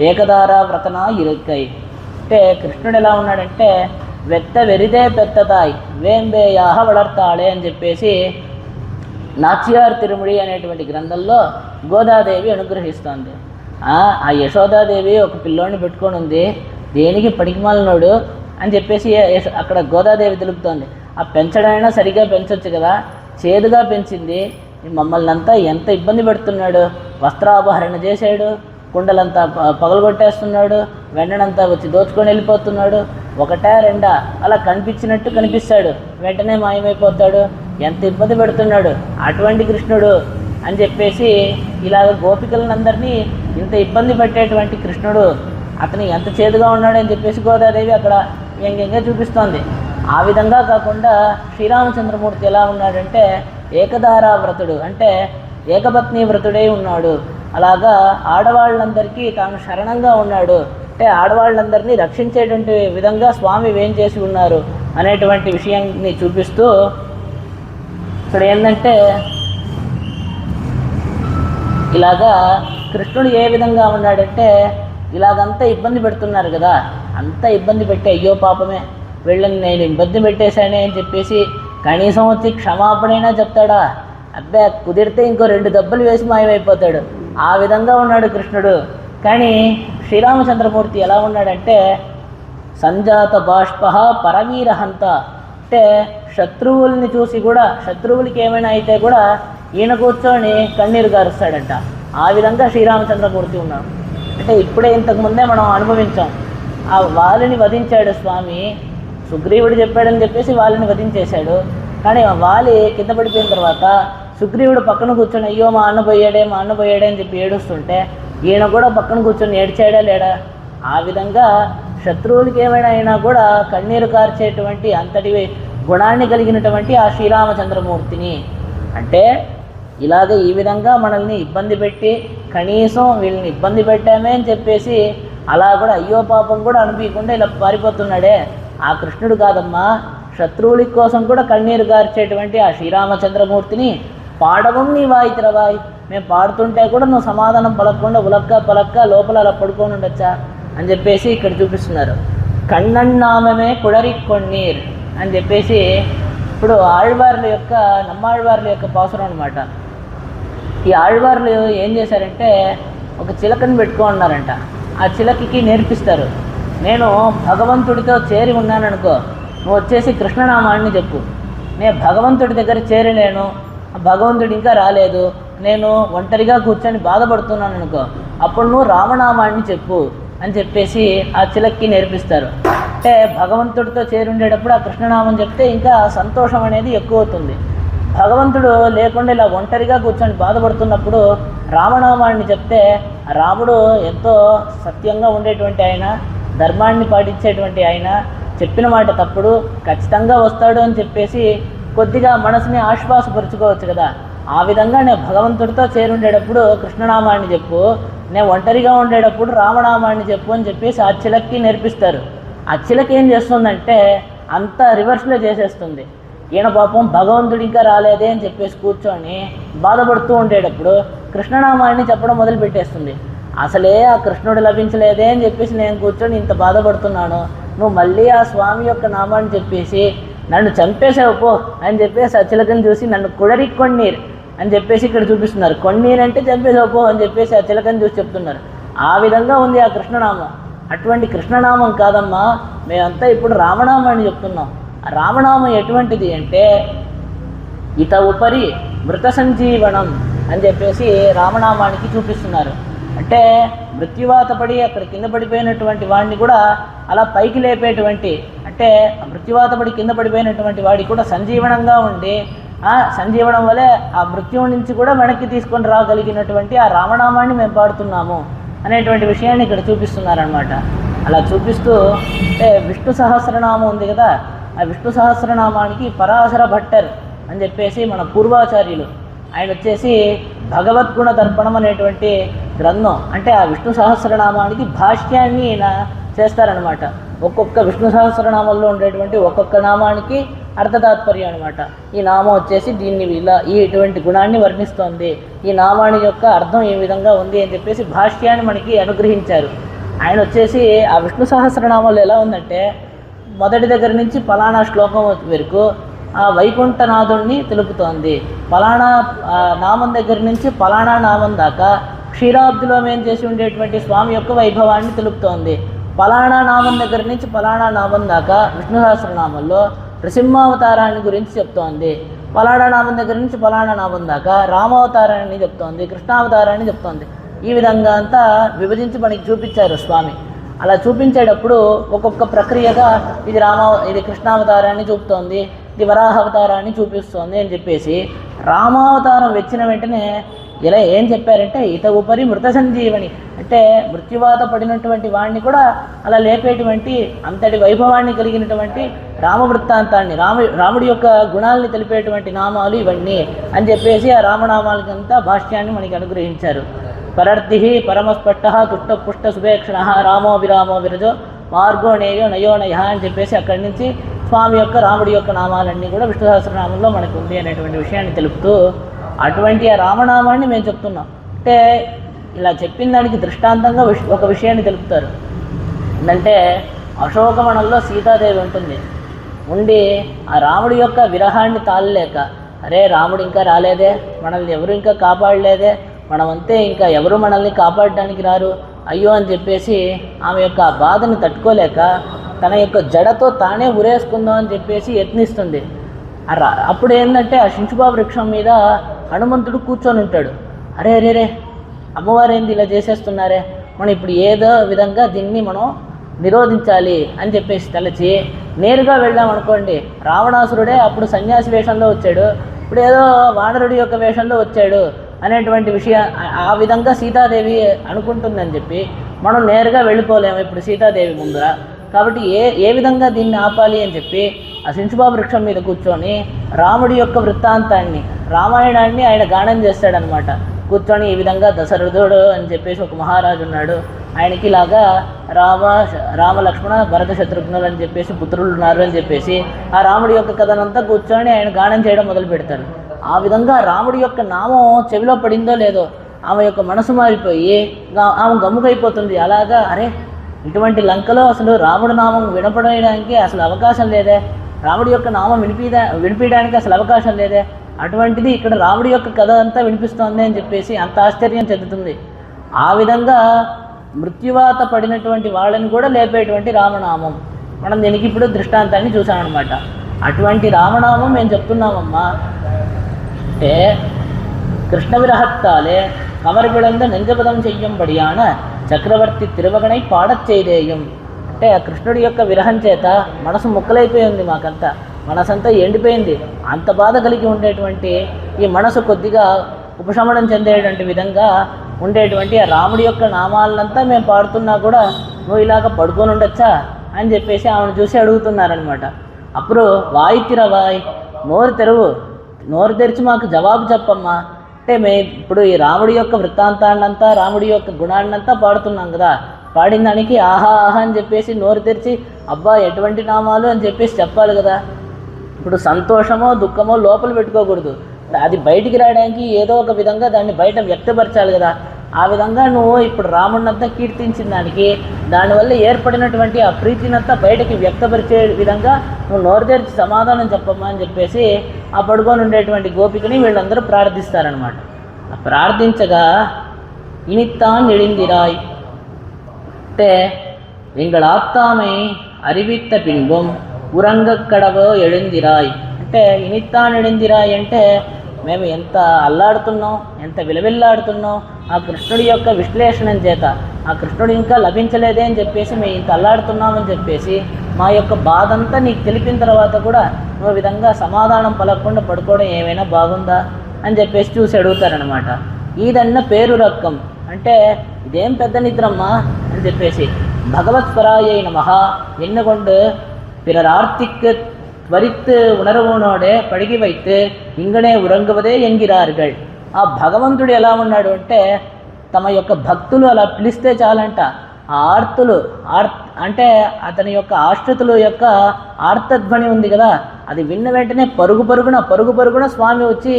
ఏకదార వ్రతనా ఇరుక్కై. అంటే కృష్ణుడు ఎలా ఉన్నాడంటే వెరిదే పెత్తతాయి వేంబేయాహ వளர்த்தாளే అని చెప్పేసి నాచ్యార్ తిరుముడి అనేటువంటి గ్రంథంలో గోదాదేవి అనుగ్రహిస్తోంది. ఆ యశోదాదేవి ఒక పిల్లోని పెట్టుకొని ఉంది, దేనికి పడికిమాలినోడు అని చెప్పేసి అక్కడ గోదాదేవి తెలుపుతోంది. ఆ పెంచడమైనా సరిగా పెంచవచ్చు కదా, చేదుగా పెంచింది, మమ్మల్ని అంతా ఎంత ఇబ్బంది పెడుతున్నాడు, వస్త్రాపహరణ చేశాడు, కుండలంతా పగలగొట్టేస్తున్నాడు, వెన్ననంతా వచ్చి దోచుకొని వెళ్ళిపోతున్నాడు, ఒకటా రెండా అలా కనిపించినట్టు కనిపిస్తాడు, వెంటనే మాయమైపోతాడు, ఎంత ఇబ్బంది పెడుతున్నాడు అటువంటి కృష్ణుడు అని చెప్పేసి ఇలాగ గోపికలందరినీ ఇంత ఇబ్బంది పెట్టేటువంటి కృష్ణుడు అతను ఎంత చేదుగా ఉన్నాడని చెప్పేసి గోదాదేవి అక్కడ వ్యంగ్యంగా చూపిస్తోంది. ఆ విధంగా కాకుండా శ్రీరామచంద్రమూర్తి ఎలా ఉన్నాడంటే ఏకదారా వ్రతుడు, అంటే ఏకపత్ని వ్రతుడై ఉన్నాడు. అలాగా ఆడవాళ్ళందరికీ తాను శరణంగా ఉన్నాడు, అంటే ఆడవాళ్ళందరినీ రక్షించేటువంటి విధంగా స్వామి వేం చేసి ఉన్నారు అనేటువంటి విషయాన్ని చూపిస్తూ ఇక్కడ ఏంటంటే ఇలాగా కృష్ణుడు ఏ విధంగా ఉన్నాడంటే ఇలాగంతా ఇబ్బంది పెడుతున్నారు కదా, అంతా ఇబ్బంది పెట్టి అయ్యో పాపమే వీళ్ళని నేను ఇబ్బంది పెట్టేశానే అని చెప్పేసి కనీసం వచ్చి క్షమాపణైనా చెప్తాడా? అబ్బే కుదిరితే ఇంకో 2 దెబ్బలు వేసి మాయమైపోతాడు. ఆ విధంగా ఉన్నాడు కృష్ణుడు. కానీ శ్రీరామచంద్రమూర్తి ఎలా ఉన్నాడంటే సంజాత బాష్ప పరవీరహంత, అంటే శత్రువుల్ని చూసి కూడా, శత్రువులకి ఏమైనా అయితే కూడా ఈయన కూర్చొని కన్నీరు గారుస్తాడంట. ఆ విధంగా శ్రీరామచంద్రమూర్తి ఉన్నాడు. అంటే ఇప్పుడే ఇంతకుముందే మనం అనుభవించాం. ఆ వాలిని వధించాడు స్వామి, సుగ్రీవుడు చెప్పాడని చెప్పేసి వాలిని వధించేశాడు. కానీ ఆ వాలి కింద పడిపోయిన తర్వాత సుగ్రీవుడు పక్కన కూర్చొని అయ్యో మా అన్న పోయాడే అని చెప్పి ఏడుస్తుంటే ఈయన కూడా పక్కన కూర్చొని ఏడ్చాడా లేడా? ఆ విధంగా శత్రువులకి ఏమైనా అయినా కూడా కన్నీరు కార్చేటువంటి అంతటి గుణాన్ని కలిగినటువంటి ఆ శ్రీరామచంద్రమూర్తిని, అంటే ఇలాగ ఈ విధంగా మనల్ని ఇబ్బంది పెట్టి కనీసం వీళ్ళని ఇబ్బంది పెట్టామే అని చెప్పేసి అలా కూడా అయ్యో పాపం కూడా అనిపించకుండా ఇలా పారిపోతున్నాడే, ఆ కృష్ణుడు కాదమ్మా, శత్రువుల కోసం కూడా కన్నీరు గార్చేటువంటి ఆ శ్రీరామచంద్రమూర్తిని పాడవం నీ వాయితిరవాయి, మేము పాడుతుంటే కూడా నువ్వు సమాధానం పలకకుండా పలక్క లోపల అలా పడుకొని ఉండొచ్చా అని చెప్పేసి ఇక్కడ చూపిస్తున్నారు. కన్నన్నామమే కుడరి కొన్నీర్ అని చెప్పేసి ఇప్పుడు నమ్మాళ్వార్ల యొక్క పాసురం అనమాట. ఈ ఆళ్వార్లు ఏం చేశారంటే ఒక చిలకని పెట్టుకున్నారంట. ఆ చిలకకి నేర్పిస్తారు, నేను భగవంతుడితో చేరి ఉన్నాననుకో, నువ్వు వచ్చేసి కృష్ణనామాన్ని చెప్పు. నేను భగవంతుడి దగ్గర చేరలేను, భగవంతుడు ఇంకా రాలేదు, నేను ఒంటరిగా కూర్చొని బాధపడుతున్నాను అనుకో, అప్పుడు నువ్వు రామనామాన్ని చెప్పు అని చెప్పేసి ఆ చిలక్కి నేర్పిస్తారు. అంటే భగవంతుడితో చేరి ఉండేటప్పుడు ఆ కృష్ణనామం చెప్తే ఇంకా సంతోషం అనేది ఎక్కువ అవుతుంది. భగవంతుడు లేకుండా ఇలా ఒంటరిగా కూర్చొని బాధపడుతున్నప్పుడు రామనామాన్ని చెప్తే రాముడు ఎంతో సత్యంగా ఉండేటువంటి ఆయన, ధర్మాన్ని పాటించేటువంటి ఆయన, చెప్పిన మాట తప్పుడు ఖచ్చితంగా వస్తాడు అని చెప్పేసి కొద్దిగా మనసుని ఆశ్వాసపరుచుకోవచ్చు కదా. ఆ విధంగా నేను భగవంతుడితో చేరుండేటప్పుడు కృష్ణనామాన్ని చెప్పు, నేను ఒంటరిగా ఉండేటప్పుడు రామనామాన్ని చెప్పు అని చెప్పేసి ఆ చిలక్కి నేర్పిస్తారు. ఆ చిలక ఏం చేస్తుందంటే అంతా రివర్స్లో చేసేస్తుంది. ఈయన పాపం భగవంతుడు ఇంకా రాలేదే అని చెప్పేసి కూర్చొని బాధపడుతూ ఉండేటప్పుడు కృష్ణనామాన్ని చెప్పడం మొదలు పెట్టేస్తుంది. అసలే ఆ కృష్ణుడు లభించలేదే అని చెప్పేసి నేను కూర్చొని ఇంత బాధపడుతున్నాను, నువ్వు మళ్ళీ ఆ స్వామి యొక్క నామాన్ని చెప్పేసి నన్ను చంపేసావు పో అని చెప్పేసి ఆ చిలకని చూసి నన్ను కుడరి కొన్నీర్ అని చెప్పేసి ఇక్కడ చూపిస్తున్నారు. కొన్నీర్ అంటే చంపేసావు పో అని చెప్పేసి ఆ చిలకని చూసి చెప్తున్నారు. ఆ విధంగా ఉంది ఆ కృష్ణనామం. అటువంటి కృష్ణనామం కాదమ్మా, మేమంతా ఇప్పుడు రామనామాన్ని చెప్తున్నాం. ఆ రామనామం ఎటువంటిది అంటే ఇత ఉపరి మృత సంజీవనం అని చెప్పేసి రామనామానికి చూపిస్తున్నారు. అంటే మృత్యువాత పడి అక్కడ కింద పడిపోయినటువంటి వాడిని కూడా అలా పైకి లేపేటువంటి, అంటే మృత్యువాత పడి కింద పడిపోయినటువంటి వాడి కూడా సంజీవనంగా ఉండి ఆ సంజీవనం వలె ఆ మృత్యువు నుంచి కూడా వెనక్కి తీసుకొని రాగలిగినటువంటి ఆ రామనామాన్ని మేము పాడుతున్నాము అనేటువంటి విషయాన్ని ఇక్కడ చూపిస్తున్నారనమాట. అలా చూపిస్తూ అంటే విష్ణు సహస్రనామం ఉంది కదా, ఆ విష్ణు సహస్రనామానికి పరాశర భట్టర్ అని చెప్పేసి మన పూర్వాచార్యులు ఆయన వచ్చేసి భగవద్గుణ దర్పణం అనేటువంటి గ్రంథం, అంటే ఆ విష్ణు సహస్రనామానికి భాష్యాన్ని ఈయన చేస్తారనమాట. ఒక్కొక్క విష్ణు సహస్రనామంలో ఉండేటువంటి ఒక్కొక్క నామానికి అర్థతాత్పర్యం అనమాట. ఈ నామం వచ్చేసి దీన్ని ఇలా ఇటువంటి గుణాన్ని వర్ణిస్తోంది, ఈ నామాని యొక్క అర్థం ఈ విధంగా ఉంది అని చెప్పేసి భాష్యాన్ని మనకి అనుగ్రహించారు. ఆయన వచ్చేసి ఆ విష్ణు సహస్రనామంలో ఎలా ఉందంటే మొదటి దగ్గర నుంచి ఫలానా శ్లోకం వరకు ఆ వైకుంఠనాథుణ్ణి తెలుపుతోంది, ఫలానా నామం దగ్గర నుంచి ఫలానా నామం దాకా క్షీరాబ్దిలో మేం చేసి ఉండేటువంటి స్వామి యొక్క వైభవాన్ని తెలుపుతోంది, ఫలానా నామం దగ్గర నుంచి ఫలానా నామం దాకా విష్ణు సహస్రనామంలో నృసింహావతారాన్ని గురించి చెప్తోంది, ఫలానా నామం దగ్గర నుంచి ఫలానా నామం దాకా రామావతారాన్ని చెప్తోంది, కృష్ణావతారాన్ని చెప్తోంది. ఈ విధంగా అంతా విభజించి మనకి చూపించారు స్వామి. అలా చూపించేటప్పుడు ఒక్కొక్క ప్రక్రియగా ఇది కృష్ణావతారాన్ని చూపుతోంది, ఇది వరాహావతారాన్ని చూపిస్తోంది అని చెప్పేసి రామావతారం వచ్చిన వెంటనే ఇలా ఏం చెప్పారంటే ఇత ఉపరి మృత సంజీవని, అంటే మృత్యువాత పడినటువంటి వాడిని కూడా అలా లేపేటువంటి అంతటి వైభవాన్ని కలిగినటువంటి రామవృత్తాంతాన్ని రాముడి యొక్క గుణాలని తెలిపేటువంటి నామాలు ఇవన్నీ అని చెప్పేసి ఆ రామనామాలకంతా భాష్యాన్ని మనకి అనుగ్రహించారు. పరర్ధి పరమస్పష్ట తుష్టపుష్ట శుభేక్షణ రామో విరామో విరజో మార్గో నేయో నయో నయ అని చెప్పేసి అక్కడి నుంచి స్వామి యొక్క రాముడి యొక్క నామాలన్నీ కూడా విష్ణు సహస్రనామంలో మనకు ఉంది అనేటువంటి విషయాన్ని తెలుపుతూ అటువంటి ఆ రామనామాన్ని మేము చెప్తున్నాం. అంటే ఇలా చెప్పిన దానికి దృష్టాంతంగా ఒక విషయాన్ని తెలుపుతారు. ఏంటంటే అశోకవనంలో సీతాదేవి ఉంటుంది. ఉండి ఆ రాముడి యొక్క విరహాన్ని తాళలేక, అరే రాముడు ఇంకా రాలేదే, మనల్ని ఎవరు ఇంకా కాపాడలేదే, మనమంతే ఇంకా ఎవరు మనల్ని కాపాడడానికి రారు అయ్యో అని చెప్పేసి ఆమె యొక్క బాధను తట్టుకోలేక తన యొక్క జడతో తానే ఉరేసుకుందాం అని చెప్పేసి యత్నిస్తుంది. అప్పుడు ఏంటంటే ఆ శించుబా వృక్షం మీద హనుమంతుడు కూర్చొని ఉంటాడు. అరే అరే రే అమ్మవారు ఏంది ఇలా చేసేస్తున్నారే, మనం ఇప్పుడు ఏదో విధంగా దీన్ని మనం నిరోధించాలి అని చెప్పేసి తలచి నేరుగా వెళ్దాం అనుకోండి. రావణాసురుడే అప్పుడు సన్యాసి వేషంలో వచ్చాడు, ఇప్పుడు ఏదో వానరుడి యొక్క వేషంలో వచ్చాడు అనేటువంటి విషయం ఆ విధంగా సీతాదేవి అనుకుంటుందని చెప్పి మనం నేరుగా వెళ్ళిపోలేము ఇప్పుడు సీతాదేవి ముందర. కాబట్టి ఏ విధంగా దీన్ని ఆపాలి అని చెప్పి ఆ శించుబా వృక్షం మీద కూర్చొని రాముడి యొక్క వృత్తాంతాన్ని రామాయణాన్ని ఆయన గానం చేస్తాడనమాట. కూర్చొని ఈ విధంగా దశరథుడు అని చెప్పేసి ఒక మహారాజు ఉన్నాడు, ఆయనకి ఇలాగా రామ లక్ష్మణ భరత శత్రుఘ్నులు అని చెప్పేసి పుత్రులు ఉన్నారు అని చెప్పేసి ఆ రాముడి యొక్క కథనంతా కూర్చొని ఆయన గానం చేయడం మొదలు పెడతారు. ఆ విధంగా రాముడి యొక్క నామం చెవిలో పడిందో లేదో ఆమె యొక్క మనసు మారిపోయి ఆమె గమ్ముకైపోతుంది. అలాగా అరే ఇటువంటి లంకలో అసలు రాముడి నామం వినపడడానికి అసలు అవకాశం లేదే, రాముడి యొక్క నామం వినిపించడానికి అసలు అవకాశం లేదే, అటువంటిది ఇక్కడ రాముడి యొక్క కథ అంతా వినిపిస్తోంది అని చెప్పేసి అంత ఆశ్చర్యం చెందుతుంది. ఆ విధంగా మృత్యువాత పడినటువంటి వాళ్ళని కూడా లేపేటువంటి రామనామం. మనం దీనికి ఇప్పుడు దృష్టాంతాన్ని చూసామన్నమాట. అటువంటి రామనామం మేము చెప్తున్నామమ్మా. అంటే కృష్ణ విరహత్తాలే కమరపిళంద నెంజపదం చెయ్యంబడియాన చక్రవర్తి తిరువగణై పాడచ్చేదేయం. అంటే ఆ కృష్ణుడి యొక్క విరహం చేత మనసు ముక్కలైపోయింది, మాకంతా మనసంతా ఎండిపోయింది. అంత బాధ కలిగి ఉండేటువంటి ఈ మనసు కొద్దిగా ఉపశమనం చెందేటువంటి విధంగా ఉండేటువంటి ఆ రాముడి యొక్క నామాలంతా మేము పాడుతున్నా కూడా నువ్వు ఇలాగ పడుకొని ఉండొచ్చా అని చెప్పేసి ఆమెను చూసి అడుగుతున్నారనమాట. అప్పుడు వాయితిరవాయ్, నోరు తెరువు, నోరు తెరిచి మాకు జవాబు చెప్పమ్మా. అంటే ఇప్పుడు ఈ రాముడి యొక్క వృత్తాంతాన్నంతా రాముడి యొక్క గుణాన్నంతా పాడుతున్నాం కదా, పాడిన దానికి ఆహా ఆహా అని చెప్పేసి నోరు తెరిచి అబ్బా ఎటువంటి నామాలు అని చెప్పేసి చెప్పాలి కదా. ఇప్పుడు సంతోషమో దుఃఖమో లోపల పెట్టుకోకూడదు, అది బయటికి రావడానికి ఏదో ఒక విధంగా దాన్ని బయట వ్యక్తపరచాలి కదా. ఆ విధంగా నువ్వు ఇప్పుడు రాముడినంతా కీర్తించిన దానికి దానివల్ల ఏర్పడినటువంటి ఆ ప్రీతినంతా బయటకి వ్యక్తపరిచే విధంగా నువ్వు నోరు తెరిచి సమాధానం చెప్పమ్మా అని చెప్పేసి ఆ పడుకొని ఉండేటువంటి గోపికని వీళ్ళందరూ ప్రార్థిస్తారనమాట. ప్రార్థించగా ఇనిత్తాన్ నిడిందిరాయ్ అంటే ఎంగళాత్తామై అరివిత్త పింబం ఉరంగక్కడవో ఎడిందిరాయ్. అంటే ఇనిత్తాన్ ఎడిందిరాయ్ అంటే మేము ఎంత అల్లాడుతున్నాం, ఎంత విలవిల్లాడుతున్నాం ఆ కృష్ణుడి యొక్క విశ్లేషణం చేత, ఆ కృష్ణుడు ఇంకా లభించలేదే అని చెప్పేసి మేము ఇంత అల్లాడుతున్నామని చెప్పేసి మా యొక్క బాధ అంతా నీకు తెలిపిన తర్వాత కూడా నువ్వు విధంగా సమాధానం పలకకుండా పడుకోవడం ఏమైనా బాగుందా అని చెప్పేసి చూసి అడుగుతారనమాట. ఈదన్న పేరు రక్కం అంటే ఇదేం పెద్ద నిద్రమ్మా అని చెప్పేసి భగవత్స్వరాయ నమః ఎన్నకొండు பிறரார்த்திக்கு த்வரித்து உணர்வுனோడే పడిగి வைத்து ఇంగనే ఉరంగవదే ఎంగిరార్గల్. ఆ భగవంతుడు ఎలా ఉన్నాడు అంటే తమ యొక్క భక్తులు అలా పిలిస్తే చాలంట ఆ ఆర్తులు అంటే అతని యొక్క ఆశ్రితుల యొక్క ఆర్తధ్వని ఉంది కదా, అది విన్న వెంటనే పరుగు పరుగున స్వామి వచ్చి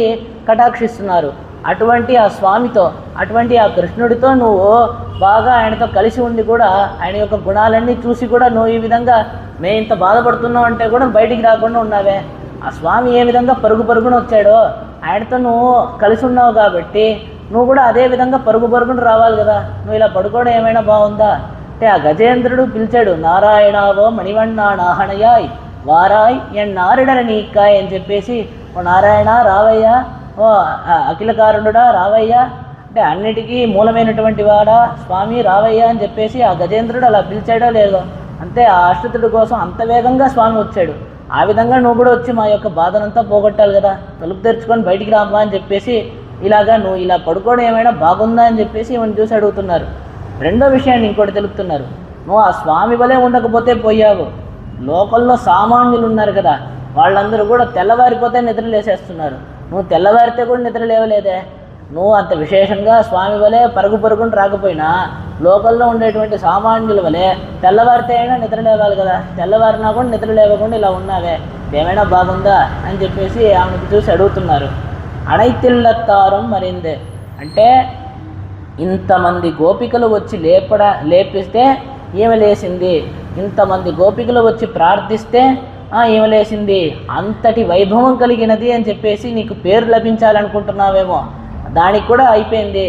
కటాక్షిస్తున్నారు. అటువంటి ఆ స్వామితో, అటువంటి ఆ కృష్ణుడితో నువ్వు బాగా ఆయనతో కలిసి ఉండి కూడా ఆయన యొక్క గుణాలన్నీ చూసి కూడా నువ్వు ఈ విధంగా మేము ఇంత బాధపడుతున్నావు అంటే కూడా బయటికి రాకుండా ఉన్నావే. ఆ స్వామి ఏ విధంగా పరుగున వచ్చాడో ఆయనతో నువ్వు కలిసి ఉన్నావు కాబట్టి నువ్వు కూడా అదే విధంగా పరుగున రావాలి కదా. నువ్వు ఇలా పడుకోవడం ఏమైనా బాగుందా అంటే ఆ గజేంద్రుడు పిలిచాడు, నారాయణావో మణివన్నా నాహణయాయ్ వారాయ్ ఎన్నారిడర నీకాయ్ అని చెప్పేసి, ఓ నారాయణ రావయ్యా, ఓ అఖిలకారుడా రావయ్యా, అంటే అన్నిటికీ మూలమైనటువంటి వాడా స్వామి రావయ్యా అని చెప్పేసి ఆ గజేంద్రుడు అలా పిలిచాడో లేదో, అంతే ఆ ఆశ్రితుడి కోసం అంత వేగంగా స్వామి వచ్చాడు. ఆ విధంగా నువ్వు కూడా వచ్చి మా యొక్క బాధనంతా పోగొట్టాలి కదా, తలుపు తెరుచుకొని బయటికి రామ్మా అని చెప్పేసి ఇలాగా నువ్వు ఇలా పడుకోవడం ఏమైనా బాగుందా అని చెప్పేసి ఇవన్నీ చూసి అడుగుతున్నారు. రెండో విషయాన్ని ఇంకోటి తెలుపుతున్నారు, నువ్వు ఆ స్వామి వలె ఉండకపోతే పోయావు. లోకల్లో సామాన్యులు ఉన్నారు కదా, వాళ్ళందరూ కూడా తెల్లవారిపోతే నిద్ర లేసేస్తున్నారు, నువ్వు తెల్లవారితే కూడా నిద్ర లేవలేదే. నువ్వు అంత విశేషంగా స్వామి వలె పరుగు పరుగుని రాకపోయినా లోకల్లో ఉండేటువంటి సామాన్యుల వలె తెల్లవారితే అయినా నిద్ర లేవాలి కదా, తెల్లవారినా కూడా నిద్ర లేవకుండా ఇలా ఉన్నావే, ఏమైనా బాగుందా అని చెప్పేసి ఆమెకు చూసి అడుగుతున్నారు. అడైతిల్లత్తారం మరిందే అంటే ఇంతమంది గోపికలు వచ్చి లేపిస్తే ఈమె లేచింది, ఇంతమంది గోపికలు వచ్చి ప్రార్థిస్తే ఈమె లేచింది, అంతటి వైభవం కలిగినది అని చెప్పేసి నీకు పేరు లభించాలనుకుంటున్నావేమో, దానికి కూడా అయిపోయింది.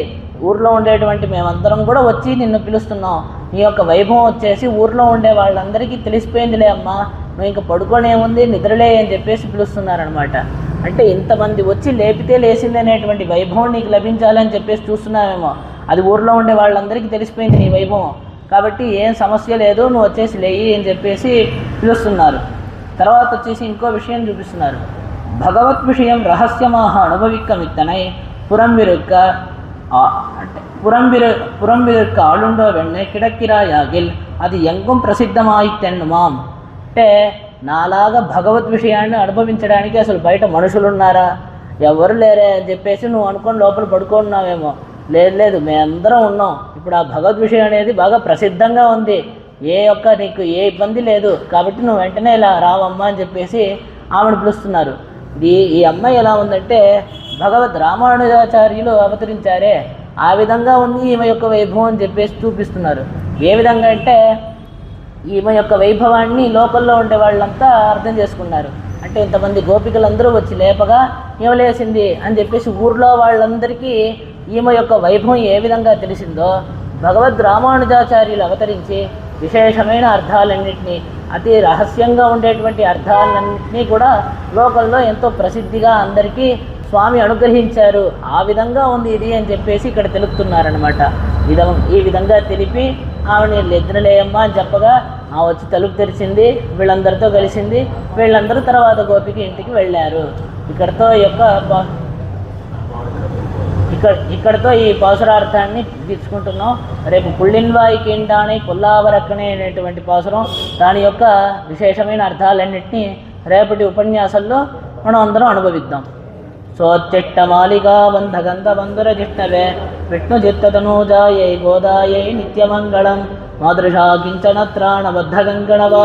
ఊర్లో ఉండేటువంటి మేమందరం కూడా వచ్చి నిన్ను పిలుస్తున్నాం, నీ యొక్క వైభవం వచ్చేసి ఊర్లో ఉండే వాళ్ళందరికీ తెలిసిపోయిందిలే అమ్మా, నువ్వు ఇంకా పడుకోనేముంది నిద్రలే అని చెప్పేసి పిలుస్తున్నారనమాట. అంటే ఇంతమంది వచ్చి లేపితే లేచింది అనేటువంటి వైభవం నీకు లభించాలని చెప్పేసి చూస్తున్నావేమో, అది ఊర్లో ఉండే వాళ్ళందరికీ తెలిసిపోయింది నీ వైభవం, కాబట్టి ఏం సమస్య లేదు, నువ్వు వచ్చేసి లేయి అని చెప్పేసి పిలుస్తున్నారు. తర్వాత వచ్చేసి ఇంకో విషయం చూపిస్తున్నారు. భగవత్ విషయం రహస్యమాహ అనుభవిక్కమిత్తనై పురంవిరుక్క పురంవిరుక్క ఆளுண்டோ వెన్నై కిడక్కిరాయాగిల్ అది ఎంగం ప్రసిద్ధమాయిత్తెన్నుమాం అంటే నాలాగా భగవత్ విషయాన్ని అనుభవించడానికి అసలు బయట మనుషులు ఉన్నారా, ఎవరు లేరే అని చెప్పేసి నువ్వు అనుకొని లోపల పడుకున్నావేమో, లేదు మేమందరం ఉన్నాం. ఇప్పుడు ఆ భగవద్ విషయం అనేది బాగా ప్రసిద్ధంగా ఉంది, నీకు ఏ ఇబ్బంది లేదు, కాబట్టి నువ్వు వెంటనే ఇలా రావమ్మా అని చెప్పేసి ఆమెను పిలుస్తున్నారు. ఈ అమ్మాయి ఎలా ఉందంటే భగవద్ రామానుజాచార్యులు అవతరించారే ఆ విధంగా ఉంది ఈమె యొక్క వైభవం అని చెప్పేసి చూపిస్తున్నారు. ఏ విధంగా అంటే ఈమె యొక్క వైభవాన్ని లోకల్లో ఉండే వాళ్ళంతా అర్థం చేసుకున్నారు. అంటే ఇంతమంది గోపికలందరూ వచ్చి లేపగా ఈమె లేచింది అని చెప్పేసి ఊర్లో వాళ్ళందరికీ ఈమె యొక్క వైభవం ఏ విధంగా తెలిసిందో భగవద్ రామానుజాచార్యులు అవతరించి విశేషమైన అర్థాలన్నింటినీ, అతి రహస్యంగా ఉండేటువంటి అర్థాలన్నింటినీ కూడా లోకల్లో ఎంతో ప్రసిద్ధిగా అందరికీ స్వామి అనుగ్రహించారు, ఆ విధంగా ఉంది ఇది అని చెప్పేసి ఇక్కడ తెలుపుతున్నారనమాట. ఈ విధంగా తెలిపి ఆమెని నిద్రలేయమ్మా అని చెప్పగా వచ్చి తలుపు తెరిచింది, వీళ్ళందరితో కలిసింది, వీళ్ళందరూ తర్వాత గోపిక ఇంటికి వెళ్ళారు. ఇక్కడతో ఈ పాసురార్థాన్ని తీసుకుంటున్నాం. రేపు పుళ్ళిన్వాయి కింటాని పుల్లావరక్కనే అనేటువంటి పాసురం, దాని యొక్క విశేషమైన అర్థాలన్నింటినీ రేపటి ఉపన్యాసంలో మనం అందరం అనుభవిద్దాం. సోచ్చిట్ట మాలికా బంధగంధ బంధుర జిష్ణవే విష్ణు చిత్తతనూజాయై గోదాయై నిత్యమంగళం మాదృశా కించన త్రాణబద్ధగంగణవా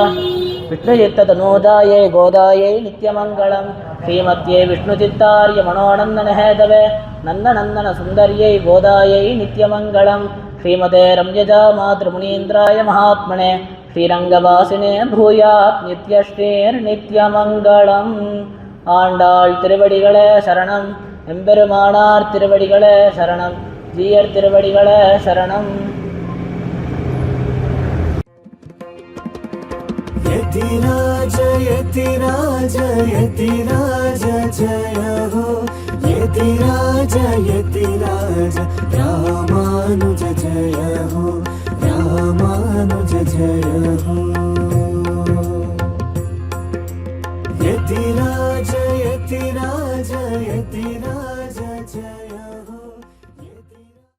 విష్ణు చిత్తతనూజాయై గోదాయై నిత్యమంగళం శ్రీమత్యై విష్ణు చిత్తార్య మనోనందన హేతవే నందనందన సుందర్యై గోదాయై నిత్యమంగళం శ్రీమతే రంజజా మాతృమునీంద్రాయ మహాత్మనే శ్రీరంగవాసినే భూయాత్ நித்யமங்கலம். ஆண்டாள் திருவடிகளே சரணம், எம்பெருமானார் திருவடிகளே சரணம், ஜீயர் திருவடிகளே சரணம்.
यतिराज यतिराज यतिराज जय हो, यतिराज यतिराज रामानुज जय हो, रामानुज जय हो. यतिराज यतिराज यतिराज जय